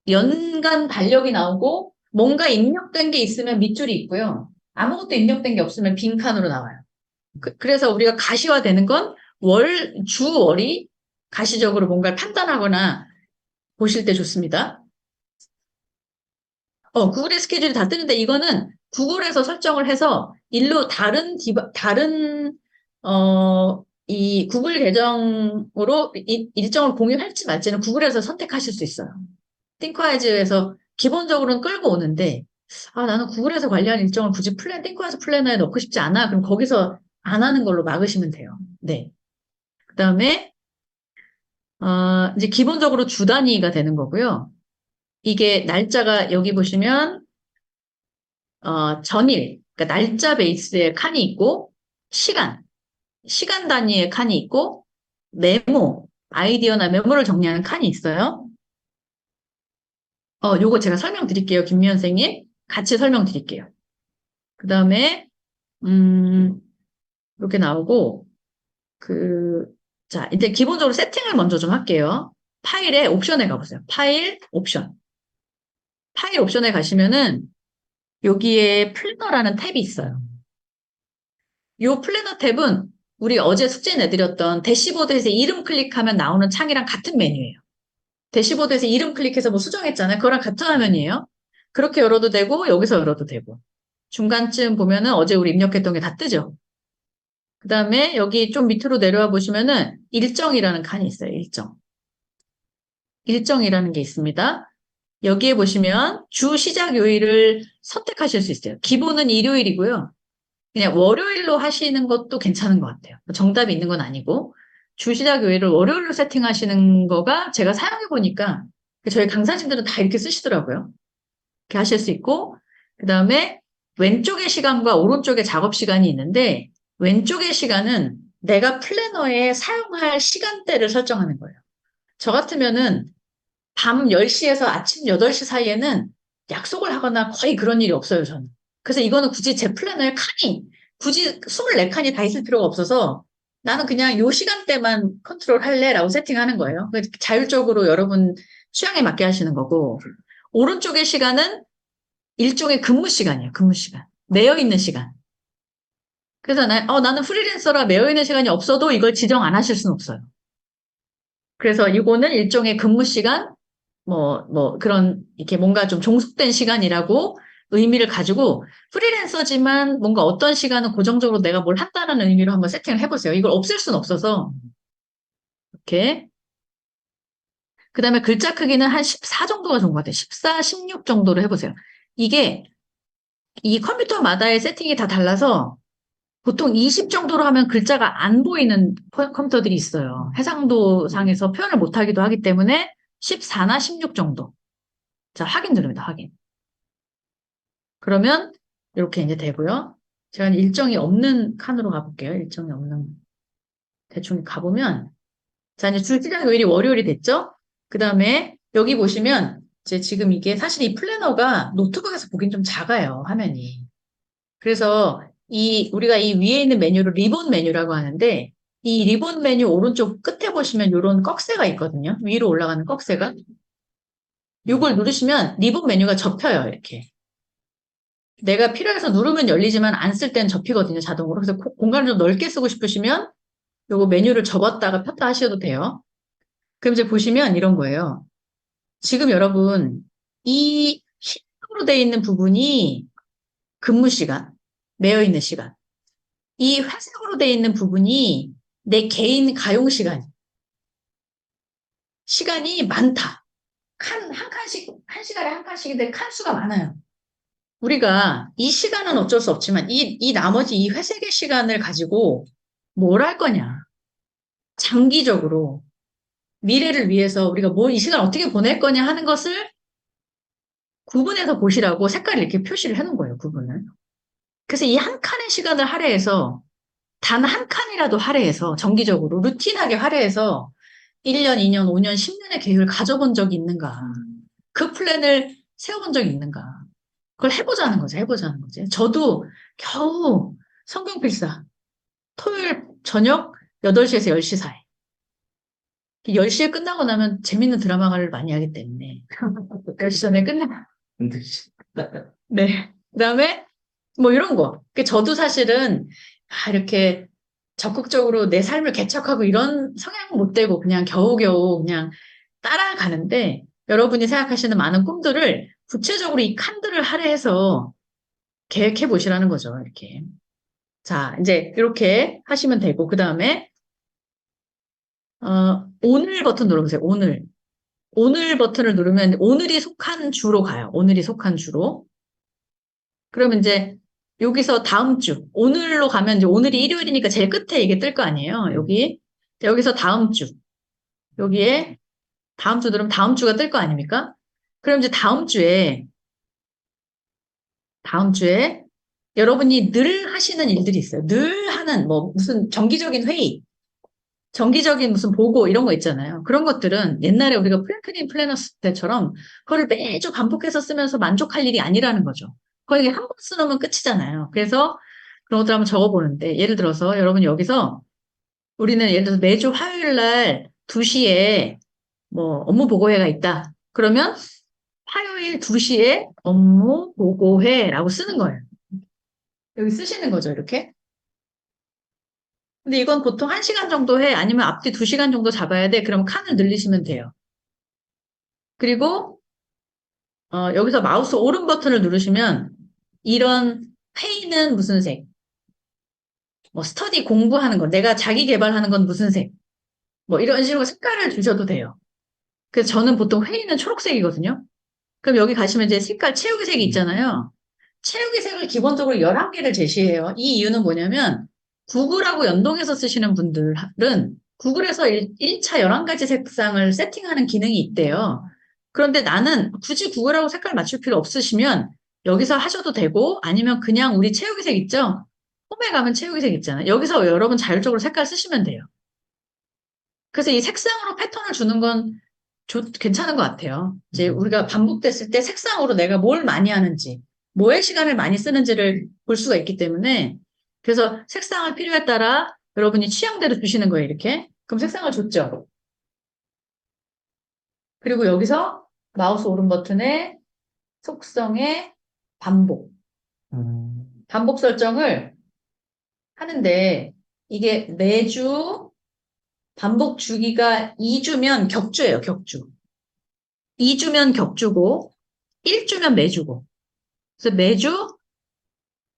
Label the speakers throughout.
Speaker 1: 연간 달력이 나오고 뭔가 입력된 게 있으면 밑줄이 있고요. 아무것도 입력된 게 없으면 빈칸으로 나와요. 그래서 우리가 가시화되는 건 주, 월이 가시적으로 뭔가를 판단하거나 보실 때 좋습니다. 구글의 스케줄이 다 뜨는데 이거는 구글에서 설정을 해서 일로 이 구글 계정으로 일정을 공유할지 말지는 구글에서 선택하실 수 있어요. 띵커아이즈에서 기본적으로는 끌고 오는데, 나는 구글에서 관리한 일정을 굳이 띵커아이즈 플래너에 넣고 싶지 않아. 그럼 거기서 안 하는 걸로 막으시면 돼요. 네. 그 다음에, 이제 기본적으로 주 단위가 되는 거고요. 이게 날짜가 여기 보시면 전일, 그러니까 날짜 베이스의 칸이 있고, 시간 단위의 칸이 있고, 아이디어나 메모를 정리하는 칸이 있어요. 요거 제가 설명드릴게요, 김미연 선생님. 같이 설명드릴게요. 그 다음에, 음, 이렇게 나오고, 자, 이제 기본적으로 세팅을 먼저 좀 할게요. 파일에 옵션에 가보세요. 파일, 옵션. 파일 옵션에 가시면은, 여기에 플래너라는 탭이 있어요. 이 플래너 탭은 우리 어제 숙제 내드렸던 대시보드에서 이름 클릭하면 나오는 창이랑 같은 메뉴예요. 대시보드에서 이름 클릭해서 뭐 수정했잖아요. 그거랑 같은 화면이에요. 그렇게 열어도 되고 여기서 열어도 되고 중간쯤 보면은 어제 우리 입력했던 게 다 뜨죠. 그 다음에 여기 좀 밑으로 내려와 보시면은 일정이라는 칸이 있어요. 일정이라는 게 있습니다. 여기에 보시면 주 시작 요일을 선택하실 수 있어요. 기본은 일요일이고요. 그냥 월요일로 하시는 것도 괜찮은 것 같아요. 정답이 있는 건 아니고 주시작 요일을 월요일로 세팅하시는 거가 제가 사용해 보니까 저희 강사님들은 다 이렇게 쓰시더라고요. 이렇게 하실 수 있고 그다음에 왼쪽의 시간과 오른쪽의 작업 시간이 있는데 왼쪽의 시간은 내가 플래너에 사용할 시간대를 설정하는 거예요. 저 같으면은 밤 10시에서 아침 8시 사이에는 약속을 하거나 거의 그런 일이 없어요, 저는. 그래서 이거는 굳이 제 플래너에 굳이 24칸이 다 있을 필요가 없어서 나는 그냥 요 시간대만 컨트롤 할래라고 세팅하는 거예요. 자율적으로 여러분 취향에 맞게 하시는 거고, 오른쪽의 시간은 일종의 근무 시간이에요, 근무 시간. 매여 있는 시간. 그래서 나는 프리랜서라 매여 있는 시간이 없어도 이걸 지정 안 하실 수는 없어요. 그래서 이거는 일종의 근무 시간, 그런, 이렇게 뭔가 좀 종속된 시간이라고 의미를 가지고 프리랜서지만 뭔가 어떤 시간은 고정적으로 내가 뭘 한다는 의미로 한번 세팅을 해보세요. 이걸 없앨 수는 없어서. 이렇게. 그 다음에 글자 크기는 한 14 정도가 좋은 것 같아요. 14, 16 정도로 해보세요. 이게 이 컴퓨터마다의 세팅이 다 달라서 보통 20 정도로 하면 글자가 안 보이는 컴퓨터들이 있어요. 해상도 상에서 표현을 못하기도 하기 때문에 14나 16 정도. 자, 확인 누릅니다. 확인. 그러면 이렇게 이제 되고요. 제가 일정이 없는 칸으로 가볼게요. 일정이 없는 대충 가보면 자 이제 출시장 요일이 월요일이 됐죠? 그 다음에 여기 보시면 이제 지금 이게 사실 이 플래너가 노트북에서 보긴 좀 작아요. 화면이. 그래서 우리가 이 위에 있는 메뉴를 리본 메뉴라고 하는데 이 리본 메뉴 오른쪽 끝에 보시면 이런 꺽쇠가 있거든요. 위로 올라가는 꺽쇠가. 이걸 누르시면 리본 메뉴가 접혀요. 이렇게. 내가 필요해서 누르면 열리지만 안 쓸 땐 접히거든요, 자동으로. 그래서 공간을 좀 넓게 쓰고 싶으시면 요거 메뉴를 접었다가 폈다 하셔도 돼요. 그럼 이제 보시면 이런 거예요. 지금 여러분, 이 흰색으로 되어 있는 부분이 근무 시간, 매여 있는 시간. 이 회색으로 되어 있는 부분이 내 개인 가용 시간이 많다. 한 칸씩, 한 시간에 한 칸씩인데 칸수가 많아요. 우리가 이 시간은 어쩔 수 없지만 이 나머지 이 회색의 시간을 가지고 뭘 할 거냐. 장기적으로 미래를 위해서 우리가 이 시간 어떻게 보낼 거냐 하는 것을 구분해서 보시라고 색깔을 이렇게 표시를 해놓은 거예요, 구분을. 그래서 이 한 칸의 시간을 할애해서 단 한 칸이라도 할애해서 정기적으로 루틴하게 할애해서 1년, 2년, 5년, 10년의 계획을 가져본 적이 있는가. 그 플랜을 세워본 적이 있는가. 그걸 해보자는 거죠. 해보자는 거지. 저도 겨우 성경필사 토요일 저녁 8시에서 10시 사이. 10시에 끝나고 나면 재밌는 드라마를 많이 하기 때문에 10시 전에 끝나. 네. 그다음에 뭐 이런 거. 저도 사실은 이렇게 적극적으로 내 삶을 개척하고 이런 성향은 못 되고 그냥 겨우겨우 그냥 따라가는데 여러분이 생각하시는 많은 꿈들을 구체적으로 이 칸들을 할애해서 계획해 보시라는 거죠. 이렇게. 자, 이제 이렇게 하시면 되고 그다음에 오늘 버튼 눌러보세요. 오늘. 오늘 버튼을 누르면 오늘이 속한 주로 가요. 오늘이 속한 주로. 그러면 이제 여기서 다음 주, 오늘로 가면 이제 오늘이 일요일이니까 제일 끝에 이게 뜰 거 아니에요. 여기. 여기서 다음 주. 여기에 다음 주 누르면 다음 주가 뜰 거 아닙니까? 그럼 이제 다음 주에 여러분이 늘 하시는 일들이 있어요. 늘 하는 뭐 무슨 정기적인 회의, 정기적인 무슨 보고 이런 거 있잖아요. 그런 것들은 옛날에 우리가 프랭클린 플래너스 때처럼 그거를 매주 반복해서 쓰면서 만족할 일이 아니라는 거죠. 거의 한 번 쓰놓으면 끝이잖아요. 그래서 그런 것들 한번 적어보는데 예를 들어서 여러분 여기서 우리는 예를 들어서 매주 화요일 날 2시에 뭐 업무 보고회가 있다. 그러면 화요일 2시에 업무 보고회라고 쓰는 거예요. 여기 쓰시는 거죠, 이렇게. 근데 이건 보통 1시간 정도 해. 아니면 앞뒤 2시간 정도 잡아야 돼. 그럼 칸을 늘리시면 돼요. 그리고 여기서 마우스 오른 버튼을 누르시면 이런 회의는 무슨 색, 뭐 스터디 공부하는 거, 내가 자기 개발하는 건 무슨 색, 뭐 이런 식으로 색깔을 주셔도 돼요. 그래서 저는 보통 회의는 초록색이거든요. 그럼 여기 가시면 이제 색깔 채우기 색이 있잖아요. 채우기 색을 기본적으로 11개를 제시해요. 이 이유는 뭐냐면 구글하고 연동해서 쓰시는 분들은 구글에서 1차 11가지 색상을 세팅하는 기능이 있대요. 그런데 나는 굳이 구글하고 색깔 맞출 필요 없으시면 여기서 하셔도 되고 아니면 그냥 우리 채우기 색 있죠? 홈에 가면 채우기 색 있잖아요. 여기서 여러분 자율적으로 색깔 쓰시면 돼요. 그래서 이 색상으로 패턴을 주는 건 괜찮은 것 같아요. 이제 우리가 반복됐을 때 색상으로 내가 뭘 많이 하는지, 뭐에 시간을 많이 쓰는지를 볼 수가 있기 때문에, 그래서 색상을 필요에 따라 여러분이 취향대로 주시는 거예요, 이렇게. 그럼 색상을 줬죠. 그리고 여기서 마우스 오른 버튼에 속성의 반복. 반복 설정을 하는데, 이게 매주 반복 주기가 2주면 격주예요, 격주. 2주면 격주고, 1주면 매주고. 그래서 매주,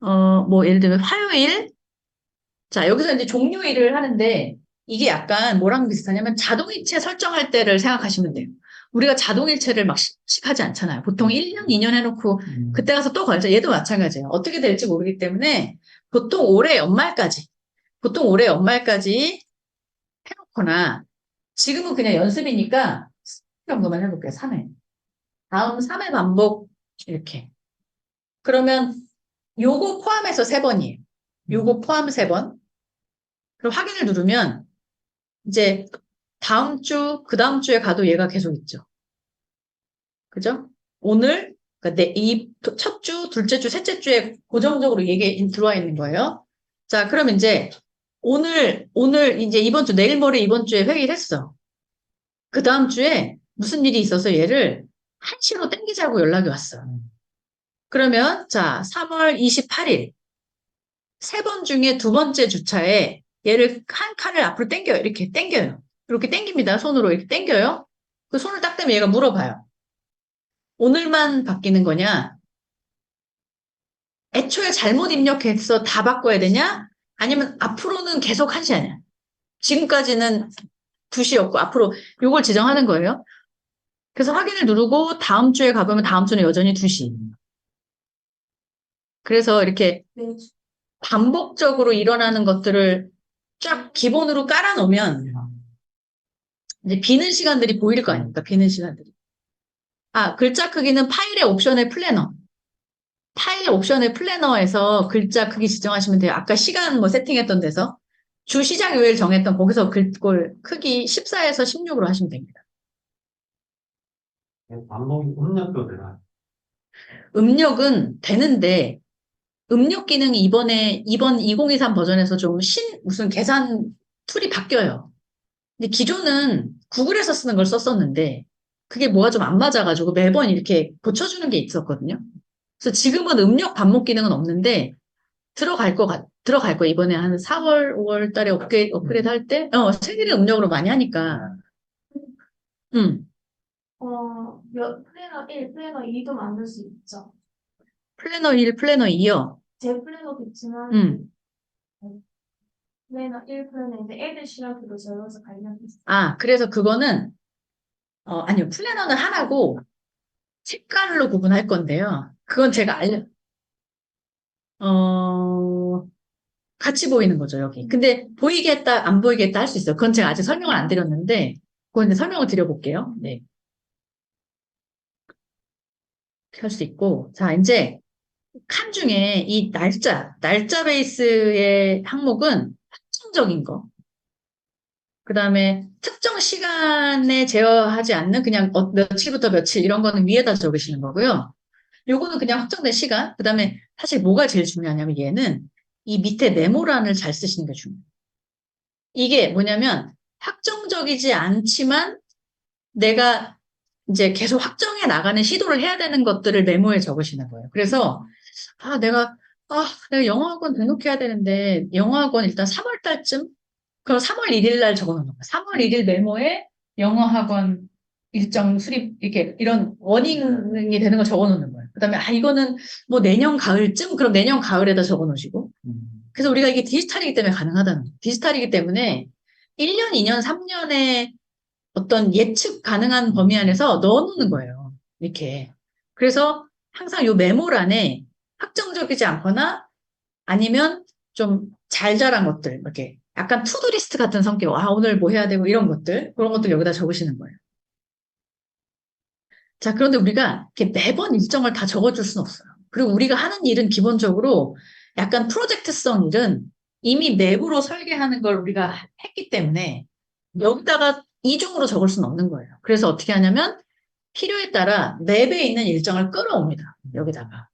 Speaker 1: 뭐, 예를 들면 화요일. 자, 여기서 이제 종료일을 하는데, 이게 약간 뭐랑 비슷하냐면 자동이체 설정할 때를 생각하시면 돼요. 우리가 자동일체를 막 하지 않잖아요. 보통 1년, 2년 해놓고, 그때 가서 또 걸죠. 얘도 마찬가지예요. 어떻게 될지 모르기 때문에, 보통 올해 연말까지, 보통 올해 연말까지 해놓거나, 지금은 그냥 연습이니까, 3회 정도만 해볼게요. 3회. 다음 3회 반복, 이렇게. 그러면 요거 포함해서 3번이에요. 요거 포함 3번. 그럼 확인을 누르면 이제 다음 주, 그 다음 주에 가도 얘가 계속 있죠. 그죠? 오늘, 그러니까 이 첫 주, 둘째 주, 셋째 주에 고정적으로 이게 들어와 있는 거예요. 자, 그럼 이제 오늘 이제 이번 주, 내일 모레 이번 주에 회의를 했어. 그 다음 주에 무슨 일이 있어서 얘를 1시로 땡기자고 연락이 왔어. 그러면 자, 3월 28일 3번 중에 2번째 주차에 얘를 한 칸을 앞으로 당겨요. 이렇게 당겨요. 이렇게 당깁니다. 손으로 이렇게 당겨요. 그 손을 딱 대면 얘가 물어봐요. 오늘만 바뀌는 거냐? 애초에 잘못 입력해서 다 바꿔야 되냐? 아니면 앞으로는 계속 1시 하냐? 지금까지는 2시였고 앞으로 요걸 지정하는 거예요. 그래서 확인을 누르고 다음 주에 가보면 다음 주는 여전히 2시. 그래서 이렇게 반복적으로 일어나는 것들을 쫙 기본으로 깔아놓으면 이제 비는 시간들이 보일 거 아닙니까? 비는 시간들이. 글자 크기는 파일의 옵션의 플래너. 파일 옵션의 플래너에서 글자 크기 지정하시면 돼요. 아까 시간 뭐 세팅했던 데서 주 시작 요일 정했던 거기서 글꼴 크기 14에서 16으로 하시면 됩니다.
Speaker 2: 반복 음력도 되나요?
Speaker 1: 음력은 되는데 음력 기능이 이번 2023 버전에서 좀 무슨 계산 툴이 바뀌어요. 근데 기존은 구글에서 쓰는 걸 썼었는데 그게 뭐가 좀 안 맞아가지고 매번 이렇게 고쳐주는 게 있었거든요. 그래서 지금은 음력 반복 기능은 없는데 들어갈 거 이번에 한 4월, 5월 달에 업그레이드 할 때, 생일을 음력으로 많이 하니까, 음,
Speaker 3: 플래너 1, 플래너 2도 만들 수 있죠.
Speaker 1: 플래너 1, 플래너 2요.
Speaker 3: 제 플래너도 있지만,
Speaker 1: 음.
Speaker 3: 플래너 1, 플래너 인데 애들 시간표도 적어서 관련있어요.
Speaker 1: 그래서 그거는, 아니요, 플래너는 하나고 색깔로 구분할 건데요. 그건 제가 어, 같이 보이는 거죠, 여기. 근데 보이게 했다, 안 보이게 했다 할 수 있어요. 그건 제가 아직 설명을 안 드렸는데, 그건 이제 설명을 드려볼게요. 네. 할 수 있고. 자, 이제 칸 중에 이 날짜 베이스의 항목은 확정적인 거. 그 다음에 특정 시간에 제어하지 않는 그냥 며칠부터 며칠 이런 거는 위에다 적으시는 거고요. 요거는 그냥 확정된 시간. 그 다음에 사실 뭐가 제일 중요하냐면 얘는 이 밑에 네모란을 잘 쓰시는 게 중요해요. 이게 뭐냐면 확정적이지 않지만 내가 이제 계속 확정해 나가는 시도를 해야 되는 것들을 메모에 적으시는 거예요. 그래서 아, 내가 영어학원 등록해야 되는데 영어학원 일단 3월 달쯤 그럼 3월 1일 날 적어놓는 거예요. 3월 1일 메모에 영어학원 일정 수립 이렇게 이런 워닝이 되는 거 적어놓는 거예요. 그다음에 이거는 뭐 내년 가을쯤 그럼 내년 가을에다 적어놓으시고 그래서 우리가 이게 디지털이기 때문에 가능하다는 거예요. 디지털이기 때문에 1년, 2년, 3년의 어떤 예측 가능한 범위 안에서 넣어놓는 거예요. 이렇게. 그래서 항상 요 메모란에 확정적이지 않거나 아니면 좀 잘 자란 것들, 이렇게 약간 투두리스트 같은 성격, 오늘 뭐 해야 되고 이런 것들, 그런 것들 여기다 적으시는 거예요. 자, 그런데 우리가 이렇게 매번 일정을 다 적어줄 수는 없어요. 그리고 우리가 하는 일은 기본적으로 약간 프로젝트성 일은 이미 맵으로 설계하는 걸 우리가 했기 때문에 여기다가 이중으로 적을 수는 없는 거예요. 그래서 어떻게 하냐면 필요에 따라 맵에 있는 일정을 끌어옵니다. 여기다가.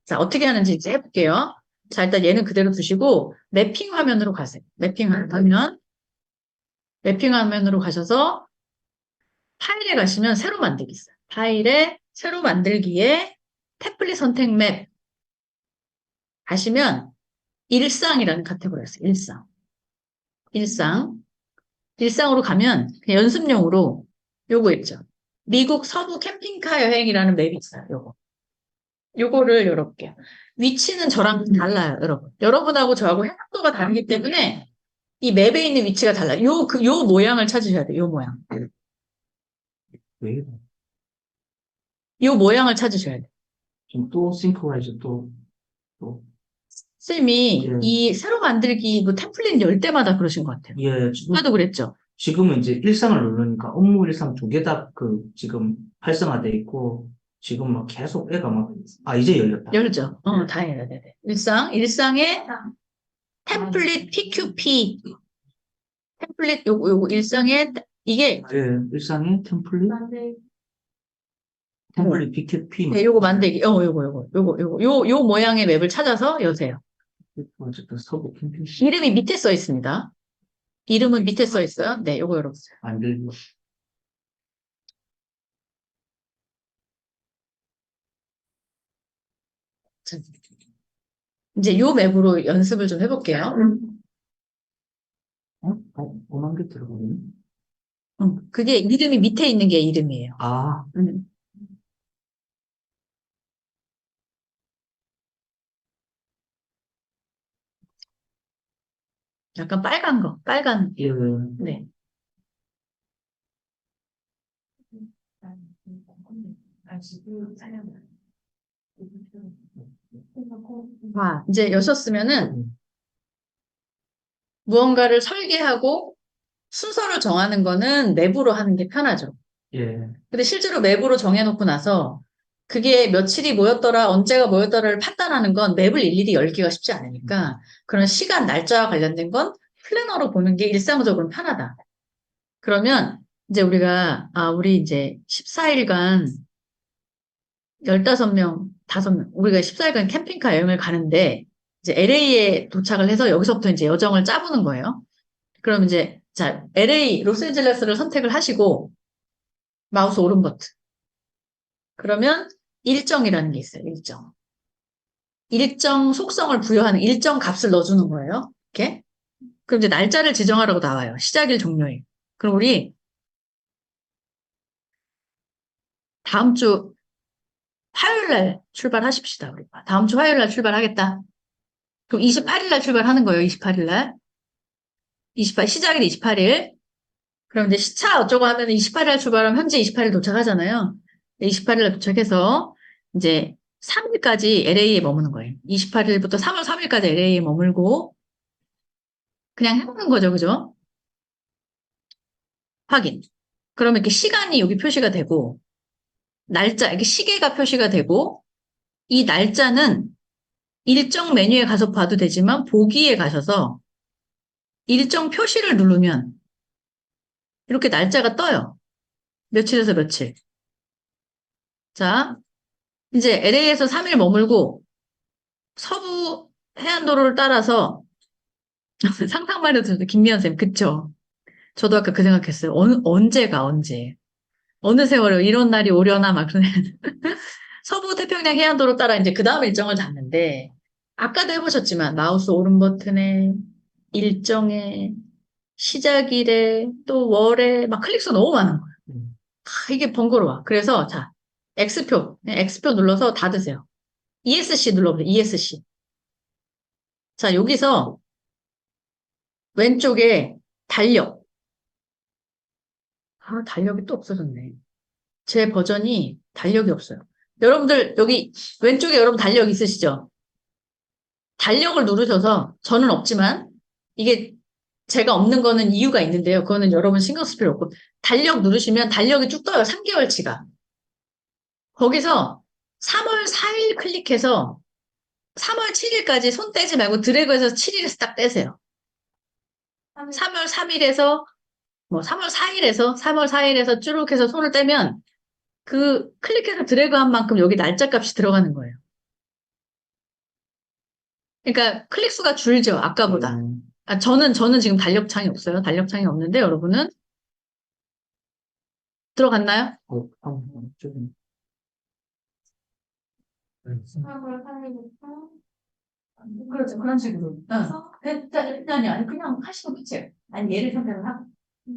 Speaker 1: 자, 어떻게 하는지 이제 해볼게요. 자, 일단 얘는 그대로 두시고 매핑 화면으로 가세요. 매핑 화면으로 가셔서 파일에 가시면 새로 만들기 있어요. 파일에 새로 만들기에 태블릿 선택 맵 가시면 일상이라는 카테고리가 있어요. 일상. 일상으로 가면 그냥 연습용으로 요거 있죠. 미국 서부 캠핑카 여행이라는 맵이 있어요. 요거를 열어볼게요. 위치는 저랑 달라요, 여러분. 여러분하고 저하고 해상도가 다르기 때문에 이 맵에 있는 위치가 달라요. 요 모양을 찾으셔야 돼요. 요 모양.
Speaker 2: 왜?
Speaker 1: 요 모양을 찾으셔야 돼요.
Speaker 2: 지금 또 싱크라이즈 또,
Speaker 1: 쌤이
Speaker 2: 예,
Speaker 1: 이 새로 만들기 뭐 템플릿 열 때마다 그러신 것 같아요.
Speaker 2: 예, 지금,
Speaker 1: 아까도 그랬죠.
Speaker 2: 지금은 이제 일상을 누르니까 업무 일상 두 개 다 지금 활성화돼 있고, 지금 막 계속 애가 이제 열렸다.
Speaker 1: 열죠. 다행이다. 네네. 일상에 템플릿 PQP. 템플릿 요거 일상에 이게
Speaker 2: 예, 일상의 템플릿 BQP.
Speaker 1: 네, 요거 만들기. 요 모양의 맵을 찾아서 여세요.
Speaker 2: 어쨌든 서부 캠핑
Speaker 1: 이름이 밑에 써 있습니다. 이름은 밑에 써 있어요. 네, 요거 열어보세요.
Speaker 2: 만들기.
Speaker 1: 자, 이제 요 맵으로 연습을 좀 해볼게요.
Speaker 2: 오만 개 들어가네.
Speaker 1: 그게 이름이 밑에 있는 게 이름이에요.
Speaker 2: 아,
Speaker 1: 음. 약간 빨간.
Speaker 2: 예,
Speaker 1: 네. 이제 여셨으면은 무언가를 설계하고 순서를 정하는 거는 맵으로 하는 게 편하죠.
Speaker 2: 예,
Speaker 1: 근데 실제로 맵으로 정해놓고 나서 그게 며칠이 모였더라, 언제가 모였더라를 판단하는 건 맵을 일일이 열기가 쉽지 않으니까 그런 시간, 날짜와 관련된 건 플래너로 보는 게 일상적으로 편하다. 그러면 이제 우리 이제 14일간 15명, 5명, 우리가 14일간 캠핑카 여행을 가는데 이제 LA에 도착을 해서 여기서부터 이제 여정을 짜보는 거예요. 그럼 이제 자, LA, 로스앤젤레스를 선택을 하시고, 마우스 오른 버튼. 그러면 일정이라는 게 있어요, 일정. 일정 속성을 부여하는 일정 값을 넣어주는 거예요. 이렇게. 그럼 이제 날짜를 지정하라고 나와요. 시작일, 종료일. 그럼 우리 다음 주 화요일 날 출발하십시다. 우리 다음 주 화요일 날 출발하겠다. 그럼 28일 날 출발하는 거예요. 28일 날. 28, 시작일 28일. 그럼 이제 시차 어쩌고 하면 28일 날 출발하면 현재 28일 도착하잖아요. 28일 날 도착해서 이제 3일까지 LA에 머무는 거예요. 28일부터 3월 3일까지 LA에 머물고 그냥 해보는 거죠. 그죠? 확인. 그러면 이렇게 시간이 여기 표시가 되고 날짜, 이렇게 시계가 표시가 되고 이 날짜는 일정 메뉴에 가서 봐도 되지만 보기에 가셔서 일정 표시를 누르면 이렇게 날짜가 떠요. 며칠에서 며칠. 자, 이제 LA에서 3일 머물고 서부 해안도로를 따라서 상상만 해도 김미연 쌤, 그쵸? 저도 아까 그 생각했어요. 언제가 언제? 어느 세월에 이런 날이 오려나 막 그런 서부 태평양 해안도로 따라 이제 그 다음 일정을 잡는데 아까도 해보셨지만 마우스 오른 버튼에 일정에 시작일에 또 월에 막 클릭수 너무 많은 거예요. 이게 번거로워. 그래서 자 X표 눌러서 닫으세요. ESC 눌러보세요. ESC. 자 여기서 왼쪽에 달력. 아 달력이 또 없어졌네. 제 버전이 달력이 없어요. 여러분들 여기 왼쪽에 여러분 달력 있으시죠? 달력을 누르셔서 저는 없지만 이게 제가 없는 거는 이유가 있는데요. 그거는 여러분 신경 쓸 필요 없고 달력 누르시면 달력이 쭉 떠요. 3개월치가. 거기서 3월 4일 클릭해서 3월 7일까지 손 떼지 말고 드래그해서 7일에서 딱 떼세요. 3월 3일에서 뭐 3월 4일에서 3월 4일에서 쭉 해서 손을 떼면 그 클릭해서 드래그한 만큼 여기 날짜 값이 들어가는 거예요. 그러니까 클릭 수가 줄죠. 아까보다. 아, 저는 지금 달력창이 없어요. 달력창이 없는데 여러분은 들어갔나요?
Speaker 2: 좀.
Speaker 3: 3월 3일부터
Speaker 1: 그렇죠. 그런 식으로. 아니, 그냥 하시면 끝이에요. 아니, 얘를 선택을 하고,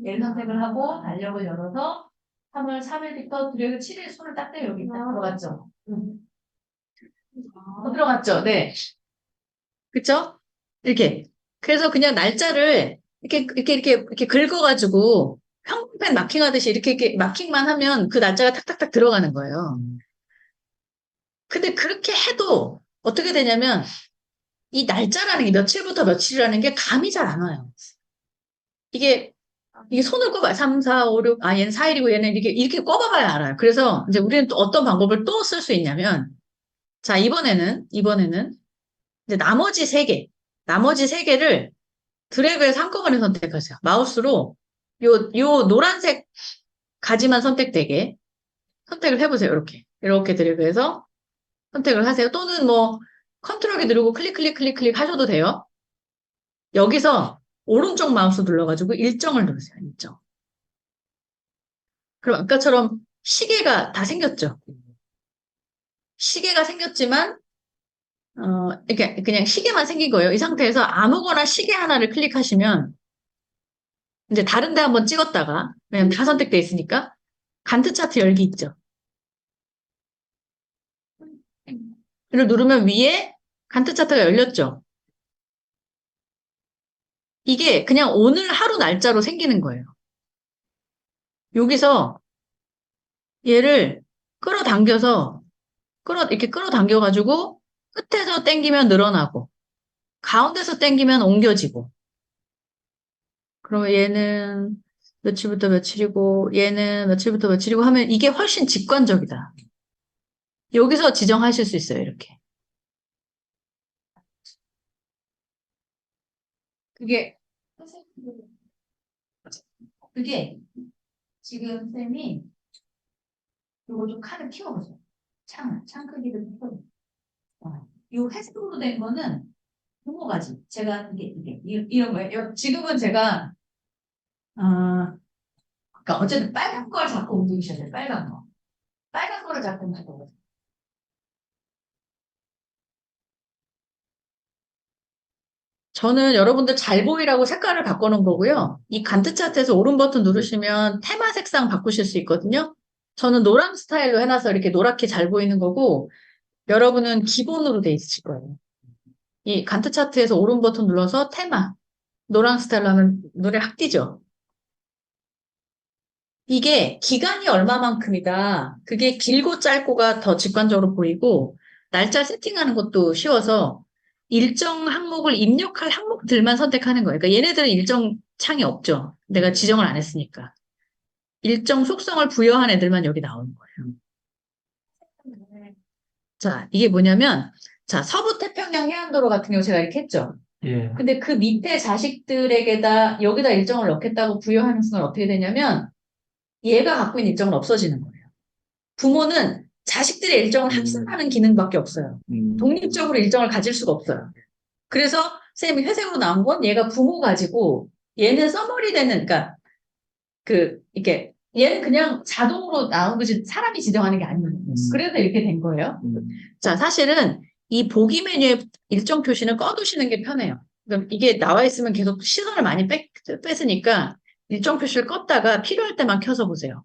Speaker 1: 얘를 선택을 하고, 달력을 열어서 3월 3일부터 드래그 7일 손을 딱 떼요. 여기 딱 들어갔죠. 들어갔죠. 네. 그쵸? 이렇게. 그래서 그냥 날짜를 이렇게 긁어가지고 형광펜 마킹하듯이 이렇게 마킹만 하면 그 날짜가 탁탁탁 들어가는 거예요. 근데 그렇게 해도 어떻게 되냐면 이 날짜라는 게 며칠부터 며칠이라는 게 감이 잘 안 와요. 이게 손을 꼽아요. 3, 4, 5, 6, 얘는 4일이고 얘는 이렇게 꼽아봐야 알아요. 그래서 이제 우리는 또 어떤 방법을 또 쓸 수 있냐면, 자, 이번에는 이제 나머지 세 개를 드래그해서 한꺼번에 선택하세요. 마우스로 요 노란색 가지만 선택되게 선택을 해보세요. 이렇게 드래그해서 선택을 하세요. 또는 뭐, 컨트롤 키 누르고 클릭 하셔도 돼요. 여기서 오른쪽 마우스 눌러가지고 일정을 누르세요. 일정. 그럼 아까처럼 시계가 다 생겼죠. 시계가 생겼지만 이렇게 그냥 시계만 생긴 거예요. 이 상태에서 아무거나 시계 하나를 클릭하시면 이제 다른 데 한번 찍었다가 왜냐면 다 선택돼 있으니까 간트 차트 열기 있죠. 이를 누르면 위에 간트 차트가 열렸죠. 이게 그냥 오늘 하루 날짜로 생기는 거예요. 여기서 얘를 이렇게 끌어당겨가지고 끝에서 당기면 늘어나고 가운데서 당기면 옮겨지고 그러면 얘는 며칠부터 며칠이고 얘는 며칠부터 며칠이고 하면 이게 훨씬 직관적이다. 여기서 지정하실 수 있어요. 이렇게. 그게 그게 지금 쌤이 요거 좀 칸을 키워보세요. 창 크기를 키워보세요. 이 회색으로 된 거는 부모가지. 제가 이런 거예요. 지금은 제가 그러니까 어쨌든 빨간 걸 자꾸 움직이셔야 돼요. 빨간 거. 빨간 거를 자꾸 움직여야 돼요. 저는 여러분들 잘 보이라고 색깔을 바꿔놓은 거고요. 이 간트 차트에서 오른 버튼 누르시면 테마 색상 바꾸실 수 있거든요. 저는 노랑 스타일로 해놔서 이렇게 노랗게 잘 보이는 거고, 여러분은 기본으로 돼 있을 거예요. 이 간트 차트에서 오른 버튼 눌러서 테마, 노랑 스타일로 하면 눈에 확 띄죠. 이게 기간이 얼마만큼이다. 그게 길고 짧고가 더 직관적으로 보이고, 날짜 세팅하는 것도 쉬워서 일정 항목을 입력할 항목들만 선택하는 거예요. 그러니까 얘네들은 일정 창이 없죠. 내가 지정을 안 했으니까. 일정 속성을 부여한 애들만 여기 나오는 거예요. 자, 이게 뭐냐면, 자, 서부 태평양 해안도로 같은 경우 제가 이렇게 했죠.
Speaker 2: 예.
Speaker 1: 근데 그 밑에 자식들에게다 여기다 일정을 넣겠다고 부여하는 순간 어떻게 되냐면 얘가 갖고 있는 일정은 없어지는 거예요. 부모는 자식들의 일정을 합산하는 기능밖에 없어요. 독립적으로 일정을 가질 수가 없어요. 그래서 선생님이 회색으로 나온 건 얘가 부모 가지고 얘는 써머리 되는, 그러니까 이게 얘는 그냥 자동으로 나온 거지 사람이 지정하는 게 아니에요. 그래서 이렇게 된 거예요. 자, 사실은 이 보기 메뉴의 일정 표시는 꺼두시는 게 편해요. 그럼 이게 나와 있으면 계속 시선을 많이 뺏으니까 일정 표시를 껐다가 필요할 때만 켜서 보세요.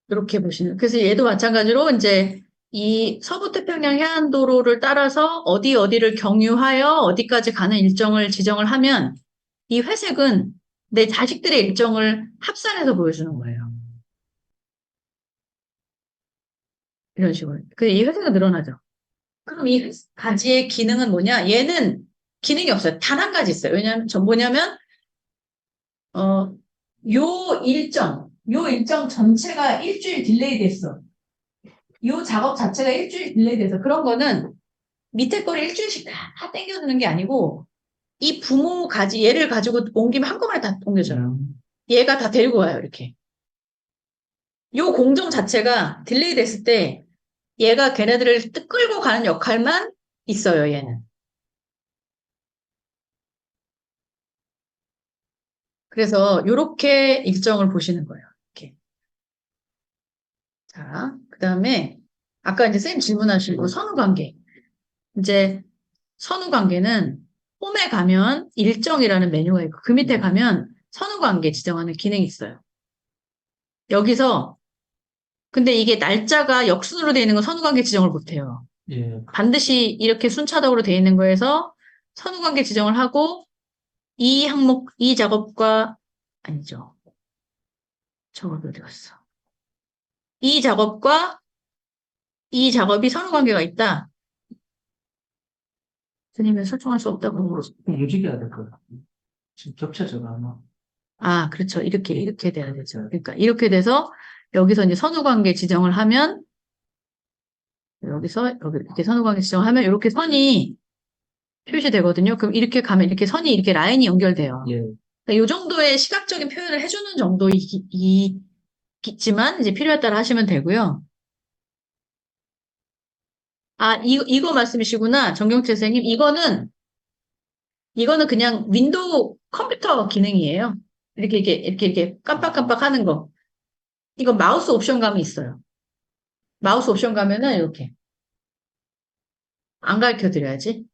Speaker 1: 이렇게 보시는. 그래서 얘도 마찬가지로 이제 이 서부태평양 해안도로를 따라서 어디를 경유하여 어디까지 가는 일정을 지정을 하면 이 회색은 내 자식들의 일정을 합산해서 보여주는 거예요. 이런 식으로. 이 회색은 늘어나죠. 그럼 이 가지의 기능은 뭐냐? 얘는 기능이 없어요. 단 한 가지 있어요. 왜냐면, 뭐냐면, 요 일정 전체가 일주일 딜레이 됐어. 요 작업 자체가 일주일 딜레이 돼서 그런 거는 밑에 거를 일주일씩 다 땡겨주는 게 아니고 이 부모 가지 얘를 가지고 옮기면 한꺼번에 다 옮겨져요. 얘가 다 데리고 와요. 이렇게. 요 공정 자체가 딜레이 됐을 때 얘가 걔네들을 끌고 가는 역할만 있어요. 얘는. 그래서 이렇게 일정을 보시는 거예요. 이렇게. 자, 그 다음에 아까 이제 쌤 질문하시고 선후관계. 이제 선후관계는 홈에 가면 일정이라는 메뉴가 있고 그 밑에 가면 선후관계 지정하는 기능이 있어요. 여기서 근데 이게 날짜가 역순으로 되어 있는 건 선후관계 지정을 못해요.
Speaker 2: 예.
Speaker 1: 반드시 이렇게 순차적으로 되어 있는 거에서 선후관계 지정을 하고 이 항목, 이 작업과 아니죠. 작업이 어디 갔어? 이 작업과 이 작업이 선후관계가 있다. 선생님은 설정할 수 없다고.
Speaker 2: 움직여야 될 거야. 지금 겹쳐져가 아마.
Speaker 1: 아, 그렇죠. 이렇게 돼야 되죠. 그러니까 이렇게 돼서 여기서 이제 선후관계 지정을 하면 여기서 여기 이렇게 선후관계 지정을 하면 이렇게 선이 표시되거든요. 그럼 이렇게 가면 이렇게 선이 이렇게 라인이 연결돼요.
Speaker 2: 예.
Speaker 1: 그러니까 이 정도의 시각적인 표현을 해주는 정도이지만 이제 필요에 따라 하시면 되고요. 아, 이거 말씀이시구나. 정경채 선생님. 이거는 그냥 윈도우 컴퓨터 기능이에요. 이렇게 깜빡깜빡 하는 거. 이거 마우스 옵션 감이 있어요. 마우스 옵션 가면은 이렇게. 안 가르쳐 드려야지.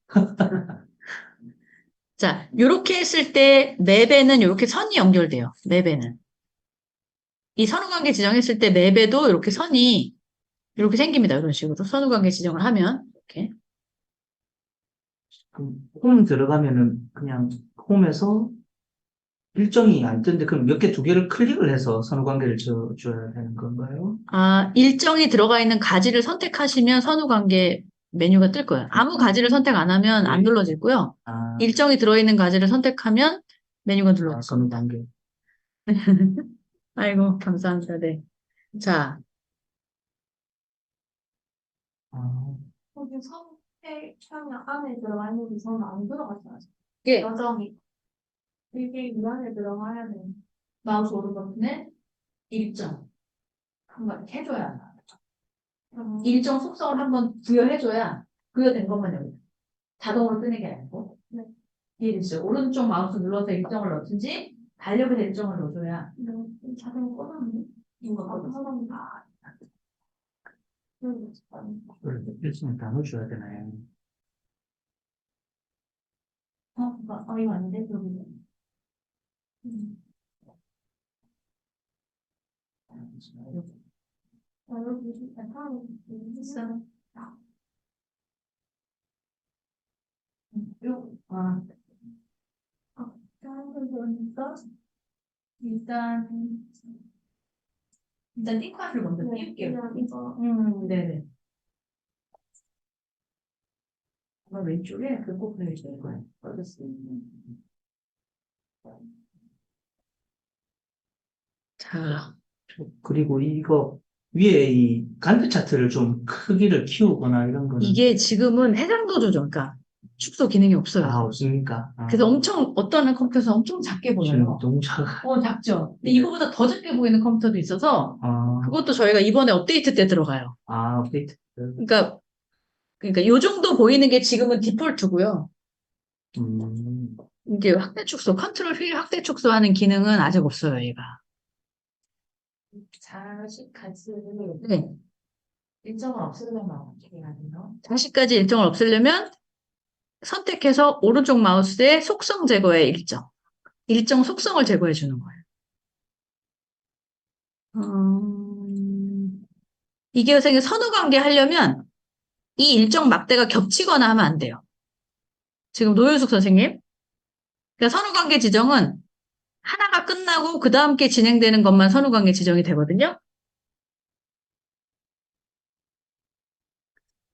Speaker 1: 자, 요렇게 했을 때 맵에는 이렇게 선이 연결돼요. 맵에는. 이 선후관계 지정했을 때 맵에도 이렇게 선이 이렇게 생깁니다. 이런 식으로. 선후관계 지정을 하면. 이렇게.
Speaker 2: 홈 들어가면은 그냥 홈에서 일정이 안 뜨는데 그럼 몇 개, 두 개를 클릭을 해서 선후관계를 줘야 되는 건가요?
Speaker 1: 아, 일정이 들어가 있는 가지를 선택하시면 선후관계 메뉴가 뜰 거예요. 아무 가지를 선택 안 하면 안
Speaker 2: 네.
Speaker 1: 눌러지고요.
Speaker 2: 아,
Speaker 1: 일정이 들어있는 가지를 선택하면 메뉴가 눌러질 겁니다.
Speaker 2: 선후관계.
Speaker 1: 아이고, 감사합니다. 네. 자,
Speaker 2: 아,
Speaker 3: 거기 선택창 안에 들어가 있는데 저는 안 들어갔어요.
Speaker 1: 이게
Speaker 3: 여정이. 이게 이 안에 들어가야 돼.
Speaker 1: 마우스 오른 버튼에 일정 한번 이렇게 해줘야 일정 속성을 한번 부여해줘야 부여된 것만 여기 자동으로 뜨는 게 아니고
Speaker 3: 네.
Speaker 1: 뒤에 있어요. 오른쪽 마우스 눌러서 일정을 넣든지 달력에서 일정을 넣어줘야.
Speaker 3: 이거 자동 꺼놨네. 이거 하던 다.
Speaker 2: 그걸 일정을 다 넣어줘야 되나요?
Speaker 1: 이거 아닌데, 그러면.
Speaker 3: 여기 약간 있어.
Speaker 1: 아,
Speaker 3: 다른 걸 보니까
Speaker 1: 일단 띵카드를 먼저 띄울게요.
Speaker 3: 그냥 이거
Speaker 1: 네네. 아마 왼쪽에 꼭 보여줘야 거예요. 자,
Speaker 2: 그리고 이거 위에 이 간트 차트를 좀 크기를 키우거나 이런 거는
Speaker 1: 이게 지금은 해상도 조정, 그러니까 축소 기능이 없어요.
Speaker 2: 없습니까?
Speaker 1: 그래서 엄청, 어떤 컴퓨터에서 엄청 작게
Speaker 2: 지금
Speaker 1: 보여요.
Speaker 2: 너무 작아.
Speaker 1: 작죠. 근데 이거보다 더 작게 보이는 컴퓨터도 있어서 그것도 저희가 이번에 업데이트 때 들어가요.
Speaker 2: 업데이트.
Speaker 1: 그러니까 요 정도 보이는 게 지금은 디폴트고요.
Speaker 2: 음,
Speaker 1: 이게 확대 축소, 컨트롤 휠 확대 축소하는 기능은 아직 없어요, 얘가.
Speaker 3: 자식까지
Speaker 1: 네.
Speaker 3: 일정을 없애려면 어떻게 해야 돼요?
Speaker 1: 다시까지 일정을 없애려면 선택해서 오른쪽 마우스에 속성 제거의 일정 속성을 제거해 주는 거예요. 이게 선생님 선후관계 하려면 이 일정 막대가 겹치거나 하면 안 돼요. 지금 노현숙 선생님. 그러니까 선후관계 지정은 하나가 끝나고 그 다음 게 진행되는 것만 선후관계 지정이 되거든요.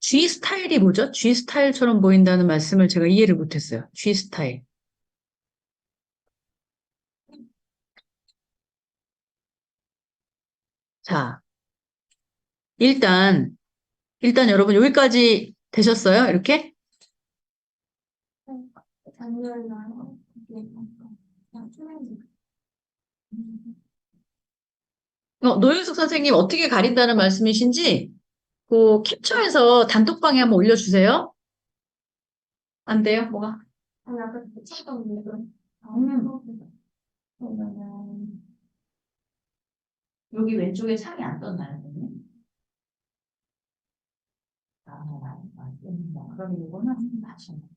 Speaker 1: G 스타일이 뭐죠? G 스타일처럼 보인다는 말씀을 제가 이해를 못했어요. G 스타일. 자, 일단 여러분 여기까지 되셨어요? 이렇게?
Speaker 3: 작년날 그냥 초면집.
Speaker 1: 노윤숙 선생님 어떻게 가린다는 말씀이신지 그 캡처해서 단톡방에 한번 올려주세요. 안 돼요? 뭐가?
Speaker 3: 아니 아까 붙였던 분들은
Speaker 1: 그러면은 여기 왼쪽에 창이 안 떴나요? 선생님? 그럼 이거는 다시 한번.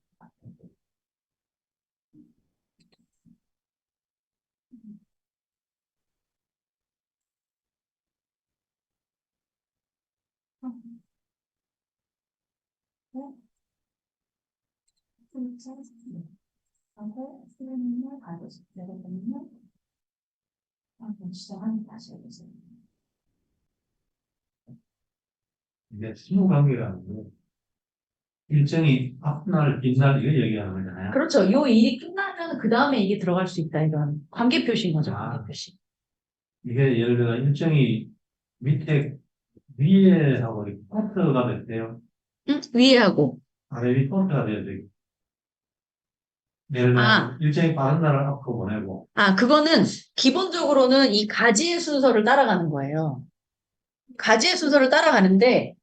Speaker 3: 진짜
Speaker 1: 하고 수능을 가져서 내가 보면 한번 시작하면 다시 해보세요.
Speaker 4: 이게 신호관계라는 게 일정이 앞날, 뒷날 이걸 얘기하는 거잖아요.
Speaker 1: 그렇죠. 요 일이 끝나면 그 다음에 이게 들어갈 수 있다. 이런 관계 표시인 거죠. 관계 표시.
Speaker 4: 이게 예를 들어 일정이 밑에 위에 하고 이렇게 포트가 됐대요.
Speaker 1: 응? 위에 하고.
Speaker 4: 아래 위 포트가 돼야 되고. 예를 들어
Speaker 1: 아.
Speaker 4: 일정이 빠른 날을 앞으로 보내고.
Speaker 1: 그거는 기본적으로는 이 가지의 순서를 따라가는 거예요. 가지의 순서를 따라가는데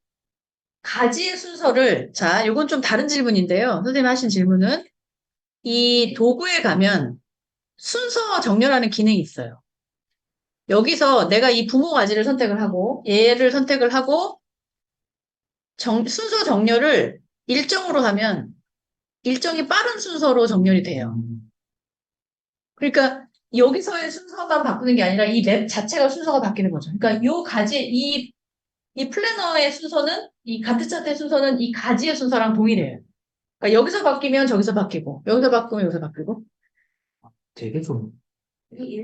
Speaker 1: 가지의 순서를 자, 요건 좀 다른 질문인데요. 선생님 하신 질문은 이 도구에 가면 순서 정렬하는 기능이 있어요. 여기서 내가 이 부모 가지를 선택을 하고 얘를 선택을 하고 순서 정렬을 일정으로 하면 일정이 빠른 순서로 정렬이 돼요. 그러니까 여기서의 순서만 바꾸는 게 아니라 이 맵 자체가 순서가 바뀌는 거죠. 그러니까 요 가지 이 플래너의 순서는 이 가트 차트의 순서는 이 가지의 순서랑 동일해요. 그러니까 여기서 바뀌면 저기서 바뀌고 여기서 바꾸면 여기서 바뀌고.
Speaker 2: 되게 좀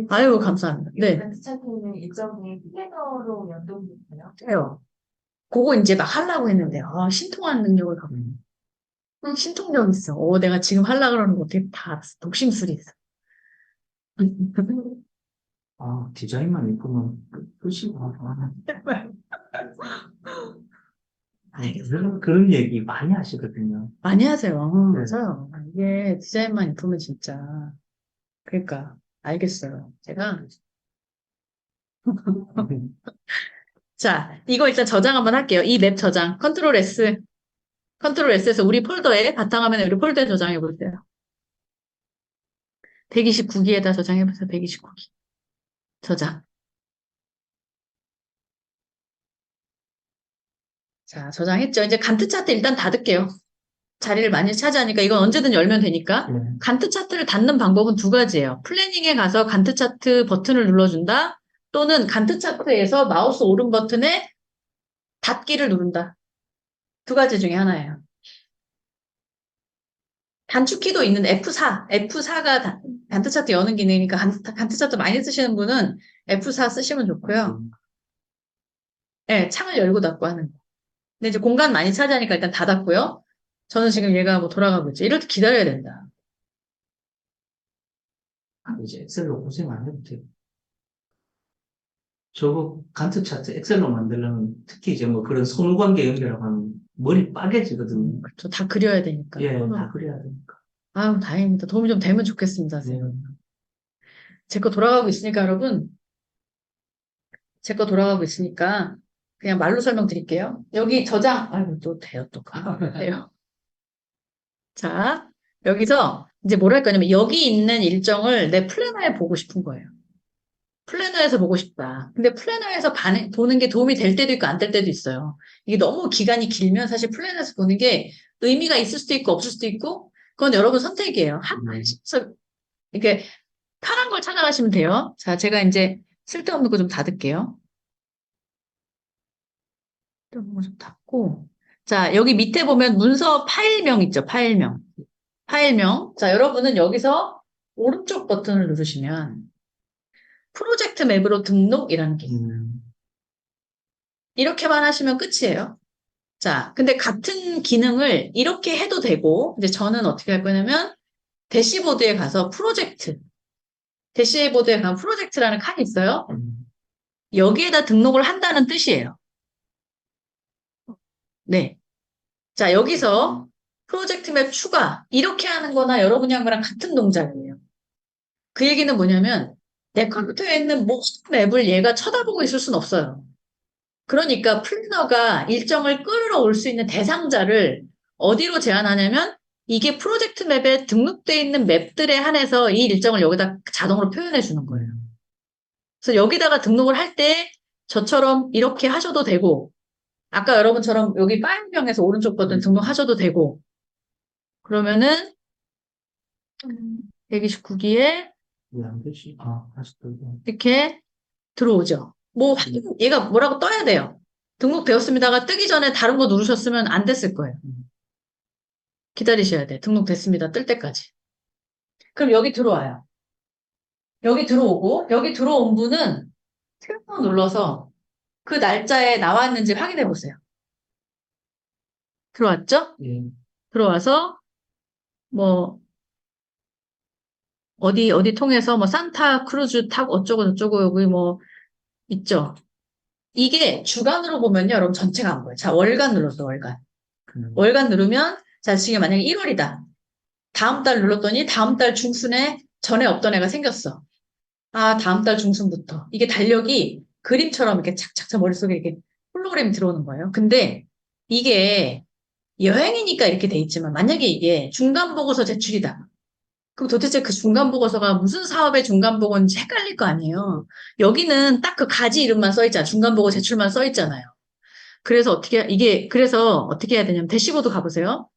Speaker 1: 아유 감사합니다. 네.
Speaker 3: 같이 찾는 일정이 플래너로 연동됐어요.
Speaker 1: 돼요. 그거 이제 막 하려고 했는데 신통한 능력을 갖고 신통력 있어. 내가 지금 하려고 그러는 거 어떻게 다 알았어. 독심술이 있어.
Speaker 2: 디자인만 이쁘면 끝이고. 그런 얘기 많이 하시거든요.
Speaker 1: 많이 하세요.
Speaker 2: 네.
Speaker 1: 맞아요. 이게 디자인만 이쁘면 진짜. 그러니까 알겠어요. 제가 자, 이거 일단 저장 한번 할게요. 이 맵 저장. 컨트롤 S. 컨트롤 S에서 우리 폴더에 바탕화면에 우리 폴더에 저장해 볼게요. 129기에다 저장해보세요. 129기. 저장. 자, 저장했죠. 이제 간트 차트 일단 닫을게요. 자리를 많이 차지하니까 이건 언제든 열면 되니까.
Speaker 2: 네.
Speaker 1: 간트 차트를 닫는 방법은 두 가지예요. 플래닝에 가서 간트 차트 버튼을 눌러준다. 또는 간트 차트에서 마우스 오른 버튼에 닫기를 누른다. 두 가지 중에 하나예요. 단축키도 있는 F4가 간트 차트 여는 기능이니까 간트 차트 많이 쓰시는 분은 F4 쓰시면 좋고요. 네, 창을 열고 닫고 하는 거. 근데 이제 공간 많이 차지하니까 일단 닫았고요. 저는 지금 얘가 뭐 돌아가고 있죠. 이럴 때 기다려야 된다.
Speaker 2: 이제 엑셀로 고생 안 해도 돼요. 저거 간트 차트 엑셀로 만들려면 특히 이제 뭐 그런 선후관계 연결하면 머리 빠개지거든요.
Speaker 1: 그렇죠. 다 그려야 되니까.
Speaker 2: 예, 다 그래야 되니까.
Speaker 1: 아유, 다행입니다. 도움이 좀 되면 좋겠습니다, 선생님. 제 거 돌아가고 있으니까, 여러분. 제 거 돌아가고 있으니까, 그냥 말로 설명드릴게요. 여기 저장, 아이고, 또 돼요, 또. 돼요. 자, 여기서 이제 뭘 할 거냐면, 여기 있는 일정을 내 플래너에 보고 싶은 거예요. 플래너에서 보고 싶다. 근데 플래너에서 보는 게 도움이 될 때도 있고, 안 될 때도 있어요. 이게 너무 기간이 길면 사실 플래너에서 보는 게 의미가 있을 수도 있고, 없을 수도 있고, 그건 여러분 선택이에요. 하나씩 이렇게 편한 걸 찾아가시면 돼요. 자, 제가 이제 쓸데없는 거 좀 닫을게요. 쓸데없는 거 좀 닫고. 자, 여기 밑에 보면 문서 파일명 있죠? 파일명. 파일명. 자, 여러분은 여기서 오른쪽 버튼을 누르시면 프로젝트 맵으로 등록이라는 게 있어요. 이렇게만 하시면 끝이에요. 자, 근데 같은 기능을 이렇게 해도 되고, 이제 저는 어떻게 할 거냐면 대시보드에 가서 대시보드에 가면 프로젝트라는 칸이 있어요. 여기에다 등록을 한다는 뜻이에요. 네. 자, 여기서 프로젝트 맵 추가, 이렇게 하는 거나 여러분이 한 거랑 같은 동작이에요. 그 얘기는 뭐냐면, 내 컴퓨터에 있는 모든 맵을 얘가 쳐다보고 있을 순 없어요. 그러니까 플래너가 일정을 끌어올 수 있는 대상자를 어디로 제한하냐면, 이게 프로젝트 맵에 등록되어 있는 맵들에 한해서 이 일정을 여기다 자동으로 표현해 주는 거예요. 그래서 여기다가 등록을 할 때 저처럼 이렇게 하셔도 되고, 아까 여러분처럼 여기 파일명에서 오른쪽 버튼 등록하셔도 되고, 그러면은 129기에
Speaker 2: 왜 안 되지? 아, 다시 또 이거.
Speaker 1: 이렇게 들어오죠. 뭐 얘가 뭐라고 떠야 돼요. 등록되었습니다가 뜨기 전에 다른 거 누르셨으면 안 됐을 거예요. 기다리셔야 돼. 등록됐습니다. 뜰 때까지. 그럼 여기 들어와요. 여기 들어오고, 여기 들어온 분은 틀어 눌러서 그 날짜에 나왔는지 확인해 보세요. 들어왔죠?
Speaker 2: 예.
Speaker 1: 들어와서 뭐 어디 통해서 뭐 산타 크루즈 타고 어쩌고 저쩌고 여기 뭐 있죠. 이게 주간으로 보면요, 여러분 전체가 안 보여요. 자, 월간 눌렀어, 월간. 월간 누르면 자, 지금 만약에 1월이다. 다음 달 눌렀더니 다음 달 중순에 전에 없던 애가 생겼어. 아, 다음 달 중순부터. 이게 달력이 그림처럼 이렇게 착착착 머릿속에 이렇게 홀로그램이 들어오는 거예요. 근데 이게 여행이니까 이렇게 돼 있지만 만약에 이게 중간 보고서 제출이다. 그럼 도대체 그 중간 보고서가 무슨 사업의 중간 보고인지 헷갈릴 거 아니에요. 여기는 딱 그 가지 이름만 써 있잖아. 중간 보고 제출만 써 있잖아요. 그래서 어떻게 해야 되냐면 대시보드 가보세요.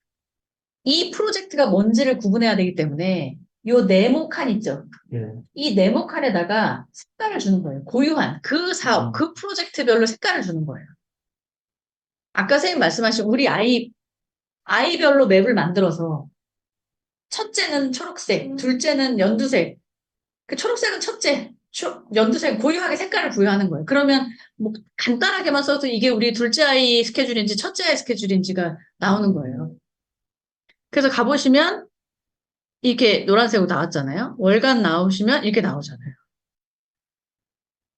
Speaker 1: 이 프로젝트가 뭔지를 구분해야 되기 때문에 요 네모칸 있죠.
Speaker 2: 예.
Speaker 1: 이 네모칸에다가 색깔을 주는 거예요. 고유한 그 사업, 그 프로젝트별로 색깔을 주는 거예요. 아까 선생님 말씀하신 우리 아이별로 맵을 만들어서 첫째는 초록색, 둘째는 연두색. 그 초록색은 첫째, 연두색 고유하게 색깔을 부여하는 거예요. 그러면 뭐 간단하게만 써도 이게 우리 둘째 아이 스케줄인지 첫째 아이 스케줄인지가 나오는 거예요. 그래서 가보시면 이렇게 노란색으로 나왔잖아요. 월간 나오시면 이렇게 나오잖아요.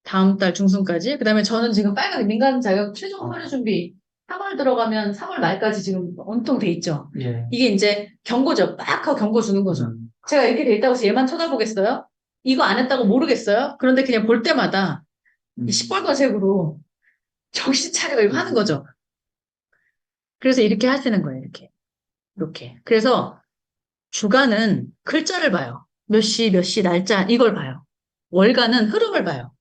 Speaker 1: 다음 달 중순까지. 그 다음에 저는 지금 빨간 민간 자격 최종 서류 준비 3월 들어가면 3월 말까지 지금 온통 돼 있죠.
Speaker 2: 예.
Speaker 1: 이게 이제 경고죠. 빡 하고 경고 주는 거죠. 제가 이렇게 돼 있다고 해서 얘만 쳐다보겠어요? 이거 안 했다고 모르겠어요? 그런데 그냥 볼 때마다 이 시뻘건 색으로 정신 차려 이거 하는 거죠. 그래서 이렇게 하시는 거예요. 이렇게. 그래서 주간은 글자를 봐요. 몇 시 날짜 이걸 봐요. 월간은 흐름을 봐요.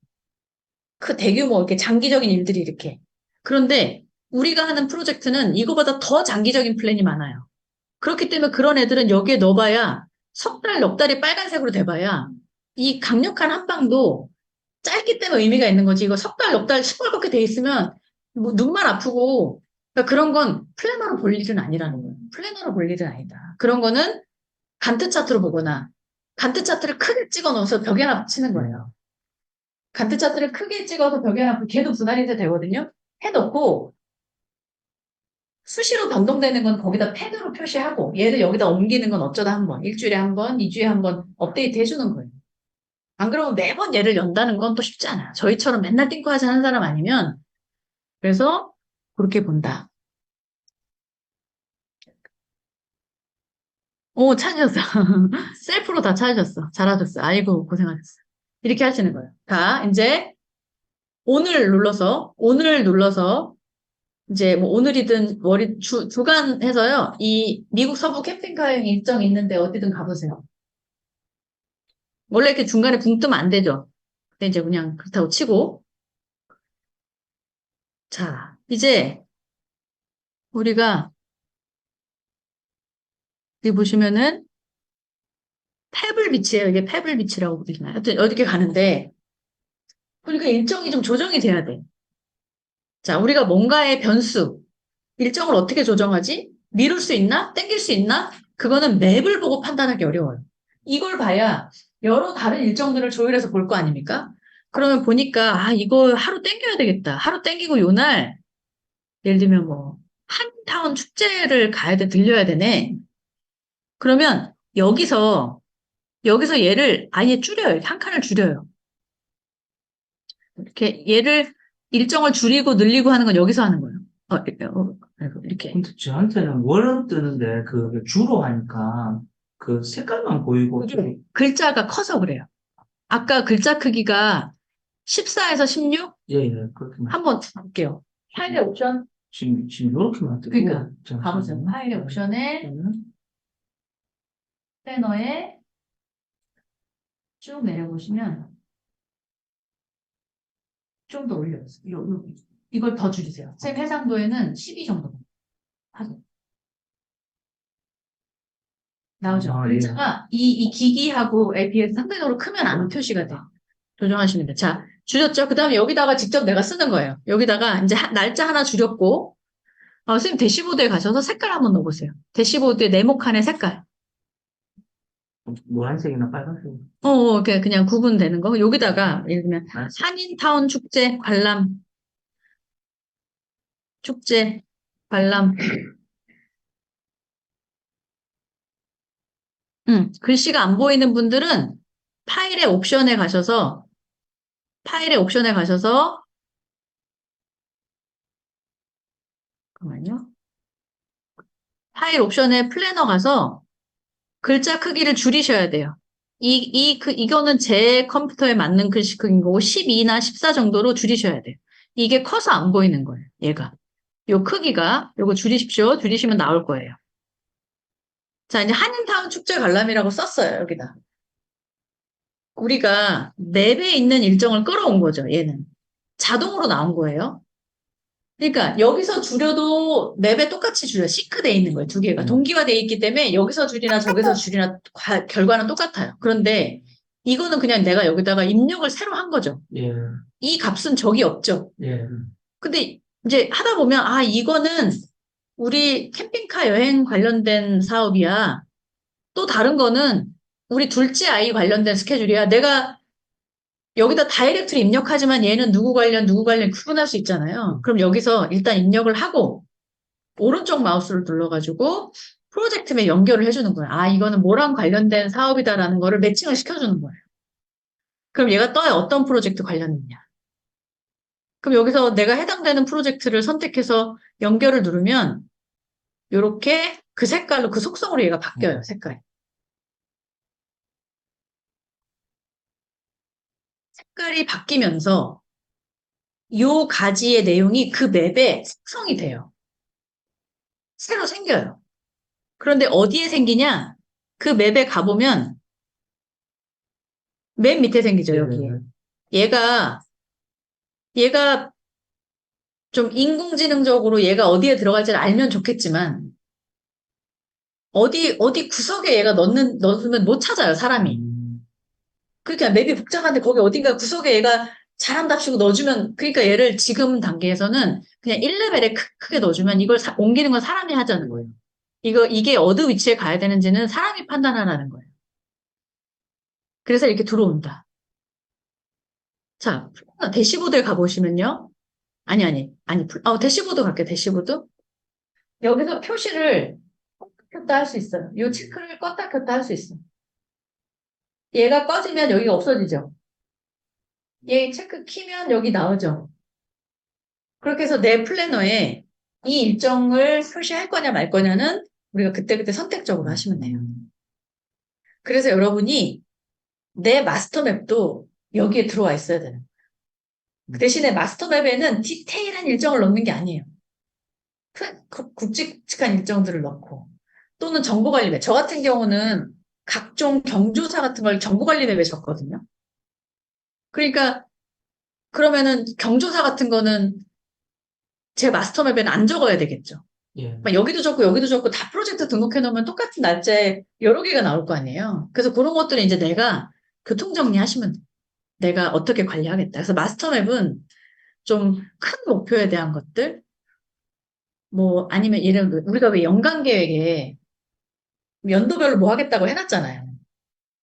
Speaker 1: 그 대규모 이렇게 장기적인 일들이 이렇게. 그런데 우리가 하는 프로젝트는 이거보다 더 장기적인 플랜이 많아요. 그렇기 때문에 그런 애들은 여기에 넣어봐야 석 달, 넉 달이 빨간색으로 돼봐야 이 강력한 한 방도 짧기 때문에 의미가 있는 거지. 이거 석 달, 넉 달 시뻘겋게 돼 있으면 뭐 눈만 아프고 그러니까 그런 건 플래너로 볼 일은 아니라는 거예요. 플래너로 볼 일은 아니다. 그런 거는 간트 차트로 보거나 간트 차트를 크게 찍어 넣어서 벽에 하나 붙이는 거예요. 간트 차트를 크게 찍어서 벽에 하나 걔도 분할이 되거든요. 해놓고 수시로 변동되는 건 거기다 펜으로 표시하고 얘를 여기다 옮기는 건 어쩌다 한 번, 일주일에 한 번, 이주에 한 번 업데이트 해주는 거예요. 안 그러면 매번 얘를 연다는 건 또 쉽지 않아요. 저희처럼 맨날 띵크하지 하는 사람 아니면 그래서 그렇게 본다. 오, 찾으셨어. 셀프로 다 찾으셨어. 잘하셨어. 아이고, 고생하셨어. 이렇게 하시는 거예요. 자, 이제 오늘 눌러서 이제 뭐 오늘이든 주간 해서요. 이 미국 서부 캠핑카 여행 일정 있는데 어디든 가보세요. 원래 이렇게 중간에 붕 뜨면 안 되죠. 근데 이제 그냥 그렇다고 치고. 자, 이제 우리가 여기 보시면은 페블 비치예요. 이게 페블 비치라고 부르시나요? 하여튼 어떻게 가는데 그러니까 일정이 좀 조정이 돼야 돼. 자, 우리가 뭔가의 변수, 일정을 어떻게 조정하지? 미룰 수 있나? 땡길 수 있나? 그거는 맵을 보고 판단하기 어려워요. 이걸 봐야 여러 다른 일정들을 조율해서 볼 거 아닙니까? 그러면 보니까 아, 이거 하루 땡겨야 되겠다. 하루 땡기고 요날 예를 들면 뭐 한타운 축제를 들려야 되네. 그러면 여기서 얘를 아예 줄여요. 이렇게 한 칸을 줄여요. 이렇게 얘를 일정을 줄이고 늘리고 하는 건 여기서 하는 거예요. 이렇게.
Speaker 2: 근데 저한테는 월은 뜨는데 그 주로 하니까 그 색깔만 보이고
Speaker 1: 이게 글자가 커서 그래요. 아까 글자 크기가 14에서 16?
Speaker 2: 예, 예, 그렇게
Speaker 1: 한번 볼게요. 파일의 옵션.
Speaker 2: 지금 이렇게만 뜨고
Speaker 1: 그러니까,
Speaker 2: 잠시만요.
Speaker 1: 가보세요. 파일의 옵션에, 플래너에 쭉 내려보시면 좀 더 올려요. 이걸 더 줄이세요. 쌤 해상도에는 12 정도 하세요. 나오죠?
Speaker 2: 아, 예.
Speaker 1: 글자가 이 기기하고에 비해서 상대적으로 크면 안 표시가 돼. 조정하시면 돼요. 자, 줄였죠? 그 다음에 여기다가 직접 내가 쓰는 거예요. 여기다가 이제 날짜 하나 줄였고, 선생님 대시보드에 가셔서 색깔 한번 넣어보세요. 대시보드에 네모칸의 색깔.
Speaker 2: 노란색이나 빨간색.
Speaker 1: 그냥 구분되는 거. 여기다가, 예를 들면, 한인타운 축제, 관람. 글씨가 안 보이는 분들은 파일의 옵션에 가셔서, 잠깐만요. 파일 옵션에 플래너 가서 글자 크기를 줄이셔야 돼요. 이거는 제 컴퓨터에 맞는 글씨 크기인 거고 12나 14 정도로 줄이셔야 돼요. 이게 커서 안 보이는 거예요. 얘가. 요 크기가 요거 줄이십시오. 줄이시면 나올 거예요. 자, 이제 한인타운 축제 관람이라고 썼어요. 여기다. 우리가 맵에 있는 일정을 끌어온 거죠. 얘는. 자동으로 나온 거예요. 그러니까 여기서 줄여도 맵에 똑같이 줄여요. 싱크돼 있는 거예요. 두 개가. 동기화돼 있기 때문에 여기서 줄이나 저기서 줄이나 결과는 똑같아요. 그런데 이거는 그냥 내가 여기다가 입력을 새로 한 거죠.
Speaker 2: 예,
Speaker 1: 이 값은 저기 없죠.
Speaker 2: 예.
Speaker 1: 근데 이제 하다 보면 아 이거는 우리 캠핑카 여행 관련된 사업이야. 또 다른 거는 우리 둘째 아이 관련된 스케줄이야. 내가 여기다 다이렉트로 입력하지만 얘는 누구 관련 구분할 수 있잖아요. 그럼 여기서 일단 입력을 하고 오른쪽 마우스를 눌러가지고 프로젝트에 연결을 해주는 거예요. 아, 이거는 뭐랑 관련된 사업이다라는 거를 매칭을 시켜주는 거예요. 그럼 얘가 떠요. 어떤 프로젝트 관련이냐. 그럼 여기서 내가 해당되는 프로젝트를 선택해서 연결을 누르면 이렇게 그 색깔로 그 속성으로 얘가 바뀌어요. 색깔이. 색깔이 바뀌면서 요 가지의 내용이 그 맵에 생성이 돼요. 새로 생겨요. 그런데 어디에 생기냐? 그 맵에 가보면 맨 밑에 생기죠,
Speaker 2: 네,
Speaker 1: 여기에.
Speaker 2: 네.
Speaker 1: 얘가 좀 인공지능적으로 얘가 어디에 들어갈지를 알면 좋겠지만, 어디 구석에 얘가 넣으면 못 찾아요, 사람이.
Speaker 2: 음,
Speaker 1: 그러니까 맵이 복잡한데 거기 어딘가 구석에 얘가 잘한답시고 넣어주면, 그러니까 얘를 지금 단계에서는 그냥 1레벨에 크게 넣어주면 이걸 옮기는 건 사람이 하자는 거예요. 이게 어느 위치에 가야 되는지는 사람이 판단하라는 거예요. 그래서 이렇게 들어온다. 자, 대시보드에 가보시면요. 대시보드 갈게요, 대시보드. 여기서 표시를 껐다 할 수 있어요. 이 체크를 껐다 켰다 할 수 있어요. 얘가 꺼지면 여기가 없어지죠. 얘 체크 키면 여기 나오죠. 그렇게 해서 내 플래너에 이 일정을 표시할 거냐 말 거냐는 우리가 그때그때 선택적으로 하시면 돼요. 그래서 여러분이 내 마스터맵도 여기에 들어와 있어야 되는 거예요. 그 대신에 마스터맵에는 디테일한 일정을 넣는 게 아니에요. 굵직굵직한 일정들을 넣고 또는 정보관리맵. 저 같은 경우는 각종 경조사 같은 걸 정보관리맵에 적거든요. 그러니까 그러면은 경조사 같은 거는 제 마스터맵에는 안 적어야 되겠죠.
Speaker 2: 예.
Speaker 1: 막 여기도 적고 여기도 적고 다 프로젝트 등록해 놓으면 똑같은 날짜에 여러 개가 나올 거 아니에요. 그래서 그런 것들은 이제 내가 교통정리하시면 돼요. 내가 어떻게 관리하겠다. 그래서 마스터맵은 좀 큰 목표에 대한 것들, 뭐 아니면 예를 들어 우리가 왜 연간 계획에 연도별로 뭐 하겠다고 해놨잖아요.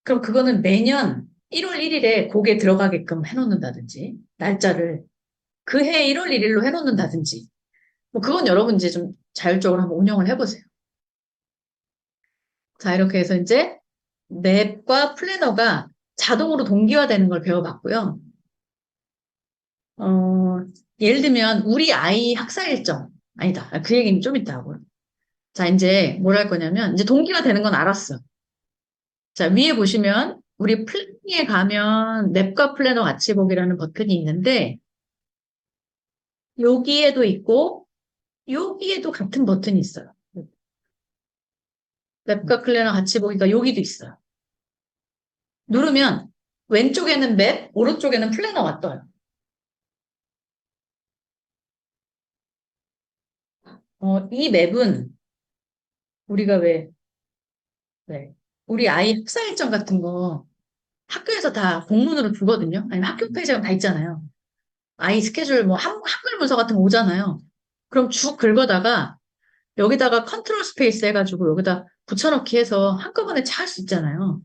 Speaker 1: 그럼 그거는 매년 1월 1일에 거기에 들어가게끔 해놓는다든지 날짜를 그 해 1월 1일로 해놓는다든지 뭐 그건 여러분 이제 좀 자율적으로 한번 운영을 해보세요. 자, 이렇게 해서 이제 맵과 플래너가 자동으로 동기화되는 걸 배워봤고요. 예를 들면 우리 아이 학사 일정 아니다. 그 얘기는 좀 이따 하고요. 자, 이제 뭘 할 거냐면 이제 동기화되는 건 알았어. 자, 위에 보시면 우리 플래닝에 가면 맵과 플래너 같이 보기라는 버튼이 있는데 여기에도 있고 여기에도 같은 버튼이 있어요. 맵과 플래너 같이 보기가 여기도 있어요. 누르면 왼쪽에는 맵, 오른쪽에는 플래너가 떠요. 이 맵은 우리가 왜, 우리 아이 학사 일정 같은 거 학교에서 다 공문으로 주거든요. 아니면 학교 페이지가 다 있잖아요. 아이 스케줄 뭐 한글 문서 같은 거 오잖아요. 그럼 쭉 긁어다가 여기다가 컨트롤 스페이스 해가지고 여기다 붙여넣기 해서 한꺼번에 차 할 수 있잖아요.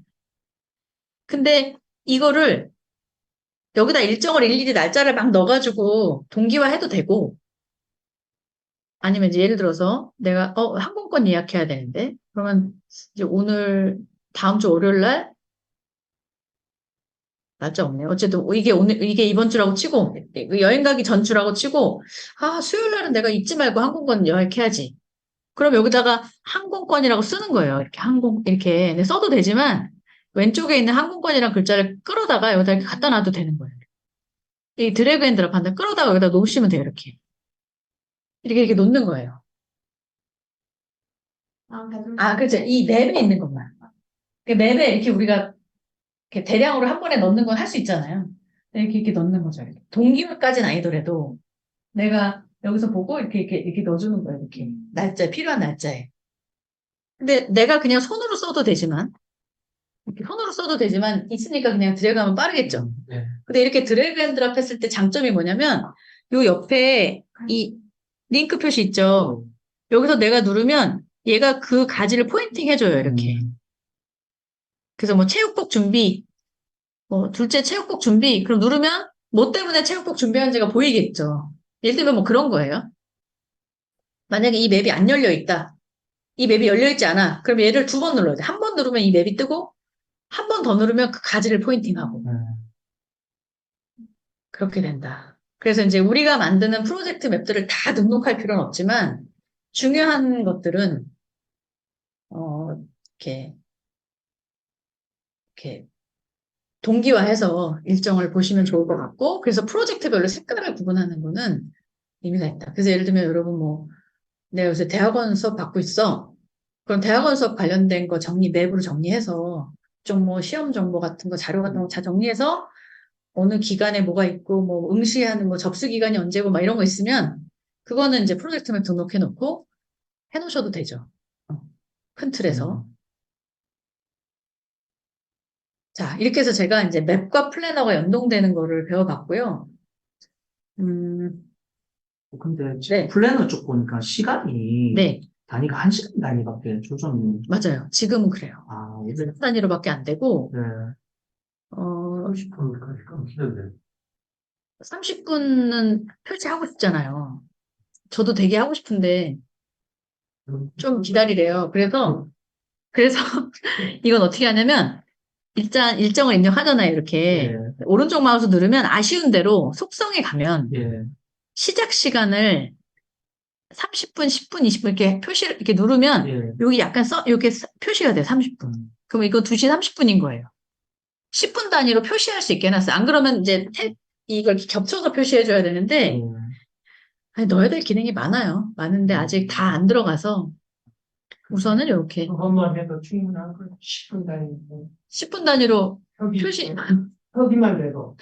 Speaker 1: 근데 이거를 여기다 일정을 일일이 날짜를 막 넣어가지고 동기화해도 되고 아니면 이제 예를 들어서 내가 항공권 예약해야 되는데 그러면 이제 오늘 다음 주 월요일 날 날짜 없네요. 어쨌든 이게 이번 주라고 치고 여행 가기 전 주라고 치고 수요일 날은 내가 잊지 말고 항공권 예약해야지. 그럼 여기다가 항공권이라고 쓰는 거예요. 이렇게 근데 써도 되지만 왼쪽에 있는 항공권이라는 글자를 끌어다가 여기다 이렇게 갖다 놔도 되는 거예요. 이 드래그 앤 드랍 한다 끌어다가 여기다 놓으시면 돼요. 이렇게 놓는 거예요. 그렇죠. 이 맵에 있는 것만. 그 맵에 이렇게 우리가 이렇게 대량으로 한 번에 넣는 건 할 수 있잖아요. 이렇게 넣는 거죠. 동기화까지는 아니더라도 내가 여기서 보고 이렇게 넣어주는 거예요. 이렇게 필요한 날짜에. 근데 내가 그냥 손으로 써도 되지만 이렇게 손으로 써도 되지만 있으니까 그냥 드래그하면 빠르겠죠.
Speaker 2: 네.
Speaker 1: 근데 이렇게 드래그 앤 드랍 했을 때 장점이 뭐냐면 요 옆에 이 링크 표시 있죠. 여기서 내가 누르면 얘가 그 가지를 포인팅 해줘요. 이렇게. 그래서 뭐 체육복 준비, 뭐 둘째 체육복 준비. 그럼 누르면 뭐 때문에 체육복 준비하는지가 보이겠죠. 예를 들면 뭐 그런 거예요. 만약에 이 맵이 안 열려 있다. 이 맵이 열려 있지 않아. 그럼 얘를 2번 눌러야 돼. 한 번 누르면 이 맵이 뜨고 한 번 더 누르면 그 가지를 포인팅하고 그렇게 된다. 그래서 이제 우리가 만드는 프로젝트 맵들을 다 등록할 필요는 없지만 중요한 것들은 이렇게 동기화해서 일정을 보시면 좋을 것 같고 그래서 프로젝트별로 색깔을 구분하는 거는 의미가 있다. 그래서 예를 들면 여러분 뭐 내가 요새 대학원 수업 받고 있어. 그럼 대학원 수업 관련된 거 맵으로 정리해서 각종 뭐 시험 정보 같은 거, 자료 같은 거 다 정리해서 어느 기간에 뭐가 있고, 뭐 응시하는 뭐 접수 기간이 언제고 막 이런 거 있으면 그거는 이제 프로젝트에 등록해 놓고 해 놓으셔도 되죠. 큰 틀에서. 자, 이렇게 해서 제가 이제 맵과 플래너가 연동되는 거를 배워봤고요.
Speaker 2: 근데
Speaker 1: 네.
Speaker 2: 플래너 쪽 보니까 시간이
Speaker 1: 네,
Speaker 2: 단위가 1시간 단위밖에 조정이.
Speaker 1: 맞아요. 지금은 그래요.
Speaker 2: 아, 이제,
Speaker 1: 단위로밖에 안 되고,
Speaker 2: 네.
Speaker 4: 30분까지 끊기는데.
Speaker 1: 30분은 표시하고 싶잖아요. 저도 되게 하고 싶은데, 좀 기다리래요. 그래서 이건 어떻게 하냐면, 일단 일정을 입력하잖아요. 이렇게.
Speaker 2: 예,
Speaker 1: 오른쪽 마우스 누르면 아쉬운 대로 속성에 가면
Speaker 2: 예,
Speaker 1: 시작 시간을 30분, 10분, 20분 이렇게 누르면
Speaker 2: 예.
Speaker 1: 여기 약간 이렇게 표시가 돼요. 30분. 그럼 이거 2시 30분인 거예요. 10분 단위로 표시할 수 있게 해놨어요. 안 그러면 이제 이걸 겹쳐서 표시해줘야 되는데,
Speaker 2: 예.
Speaker 1: 아니, 넣어야 될 기능이 많아요. 많은데 아직 다 안 들어가서 우선은 이렇게
Speaker 5: 그것만 해도 충분한 거 10분 단위고
Speaker 1: 10분 단위로
Speaker 5: 표기
Speaker 1: 표시.
Speaker 5: 표기만 돼도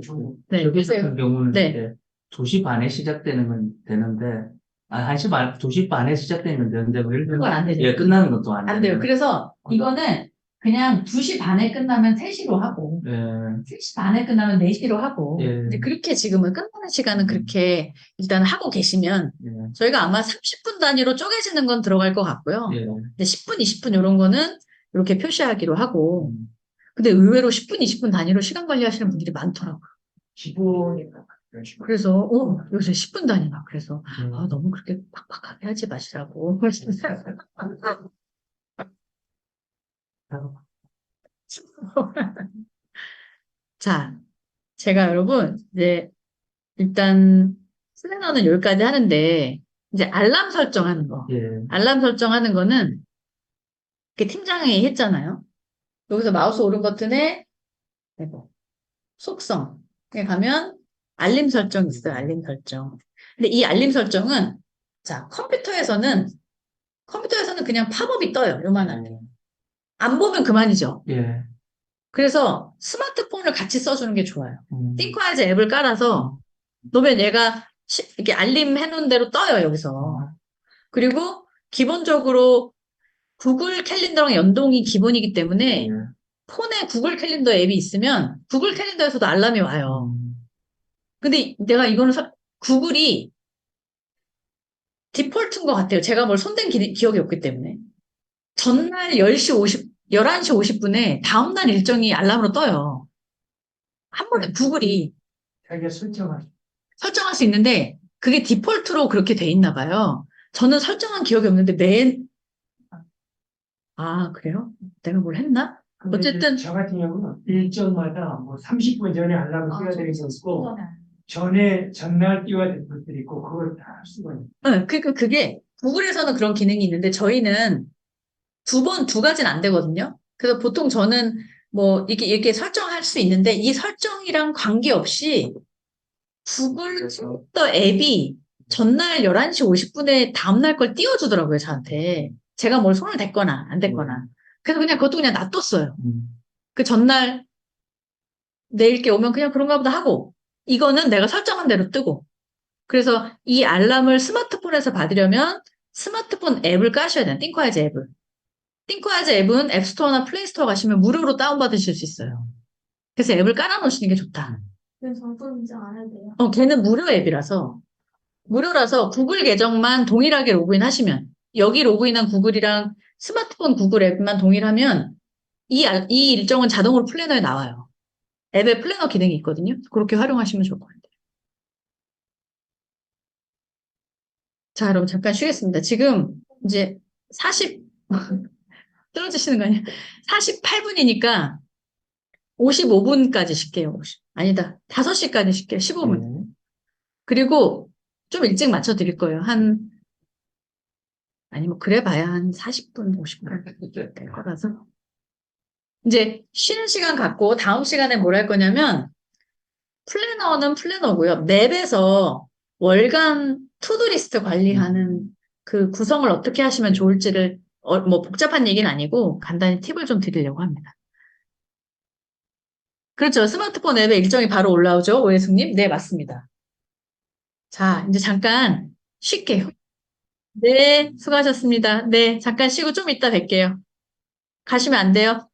Speaker 5: 충분.
Speaker 1: 네,
Speaker 2: 여기
Speaker 1: 그래서
Speaker 2: 같은 경우는
Speaker 1: 네.
Speaker 2: 이제 2시 반에 시작되는 건 되는데, 1시 반, 2시 반에 시작되면 되는데, 뭐 예를 들면,
Speaker 1: 그건 안 되죠.
Speaker 2: 예, 끝나는 것도 안
Speaker 1: 안 돼요.
Speaker 2: 돼요.
Speaker 1: 그래서 이거는 그냥 2시 반에 끝나면 3시로 하고,
Speaker 2: 예,
Speaker 1: 3시 반에 끝나면 4시로 하고,
Speaker 2: 예.
Speaker 1: 이제 그렇게 지금은 끝나는 시간은 그렇게 일단 하고 계시면,
Speaker 2: 예,
Speaker 1: 저희가 아마 30분 단위로 쪼개지는 건 들어갈 것 같고요.
Speaker 2: 예.
Speaker 1: 근데 10분, 20분 이런 거는 이렇게 표시하기로 하고,
Speaker 2: 음.
Speaker 1: 근데 의외로 10분, 20분 단위로 시간 관리하시는 분들이 많더라고요.
Speaker 5: 기본이니까.
Speaker 1: 그래서, 요새 10분 단위나. 그래서,
Speaker 2: 음.
Speaker 1: 너무 그렇게 팍팍하게 하지 마시라고. 자, 제가 여러분, 이제, 일단, 플래너는 여기까지 하는데, 이제 알람 설정하는 거.
Speaker 2: 예,
Speaker 1: 알람 설정하는 거는, 이렇게 팀장이 했잖아요. 여기서 마우스 오른 버튼에, 아이고, 속성에 가면, 알림 설정 있어요, 알림 설정. 근데 이 알림 설정은, 자, 컴퓨터에서는 그냥 팝업이 떠요, 요만하게. 안 보면 그만이죠.
Speaker 2: 예.
Speaker 1: 그래서 스마트폰을 같이 써주는 게 좋아요. 띵커아이즈 앱을 깔아서 놓으면 얘가 이렇게 알림 해놓은 대로 떠요, 여기서. 그리고 기본적으로 구글 캘린더랑 연동이 기본이기 때문에
Speaker 2: 예.
Speaker 1: 폰에 구글 캘린더 앱이 있으면 구글 캘린더에서도 알람이 와요. 근데 내가 이거는 구글이 디폴트인 것 같아요. 제가 뭘 손댄 기억이 없기 때문에. 전날 11시 50분에 다음날 일정이 알람으로 떠요. 한 번에 구글이
Speaker 5: 자기가
Speaker 1: 설정할 수 있는데 그게 디폴트로 그렇게 돼 있나 봐요. 저는 설정한 기억이 없는데 그래요? 내가 뭘 했나? 어쨌든
Speaker 5: 저 같은 경우는 일정마다 뭐 30분 전에 알람을 띄워야 되는 게 있고 전날 띄워야 될 것들이 있고 그걸 다 할 수가 있어요.
Speaker 1: 그게 구글에서는 그런 기능이 있는데 저희는 두 가지는 안 되거든요. 그래서 보통 저는 뭐 이렇게 설정할 수 있는데 이 설정이랑 관계없이 구글 캘린더 앱이 전날 11시 50분에 다음날 걸 띄워주더라고요, 저한테. 제가 뭘 손을 댔거나 안 댔거나. 그래서 그것도 그냥 놔뒀어요. 그 전날 내일 게 오면 그냥 그런가 보다 하고 이거는 내가 설정한 대로 뜨고 그래서 이 알람을 스마트폰에서 받으려면 스마트폰 앱을 까셔야 돼요. 띵커아이즈 앱을. 띵커아이즈 앱은 앱스토어나 플레이스토어 가시면 무료로 다운받으실 수 있어요. 그래서 앱을 깔아놓으시는 게 좋다.
Speaker 3: 그래서 정품 인증 안 해도 돼요?
Speaker 1: 걔는 무료라서 구글 계정만 동일하게 로그인 하시면 여기 로그인한 구글이랑 스마트폰 구글 앱만 동일하면 이 일정은 자동으로 플래너에 나와요. 앱에 플래너 기능이 있거든요. 그렇게 활용하시면 좋을 것 같아요. 자, 여러분 잠깐 쉬겠습니다. 지금 이제 떨어지시는 거 아니에요? 48분이니까 55분까지 쉴게요. 아니다. 5시까지 쉴게요. 15분. 그리고 좀 일찍 맞춰 드릴 거예요. 그래 봐야 한 40분, 50분 될 거라서. 이제 쉬는 시간 갖고 다음 시간에 뭘 할 거냐면 플래너는 플래너고요. 맵에서 월간 투두리스트 관리하는 그 구성을 어떻게 하시면 좋을지를 뭐 복잡한 얘기는 아니고 간단히 팁을 좀 드리려고 합니다. 그렇죠. 스마트폰 앱에 일정이 바로 올라오죠. 오해숙님. 네, 맞습니다. 자, 이제 잠깐 쉴게요. 네, 수고하셨습니다. 네, 잠깐 쉬고 좀 이따 뵐게요. 가시면 안 돼요.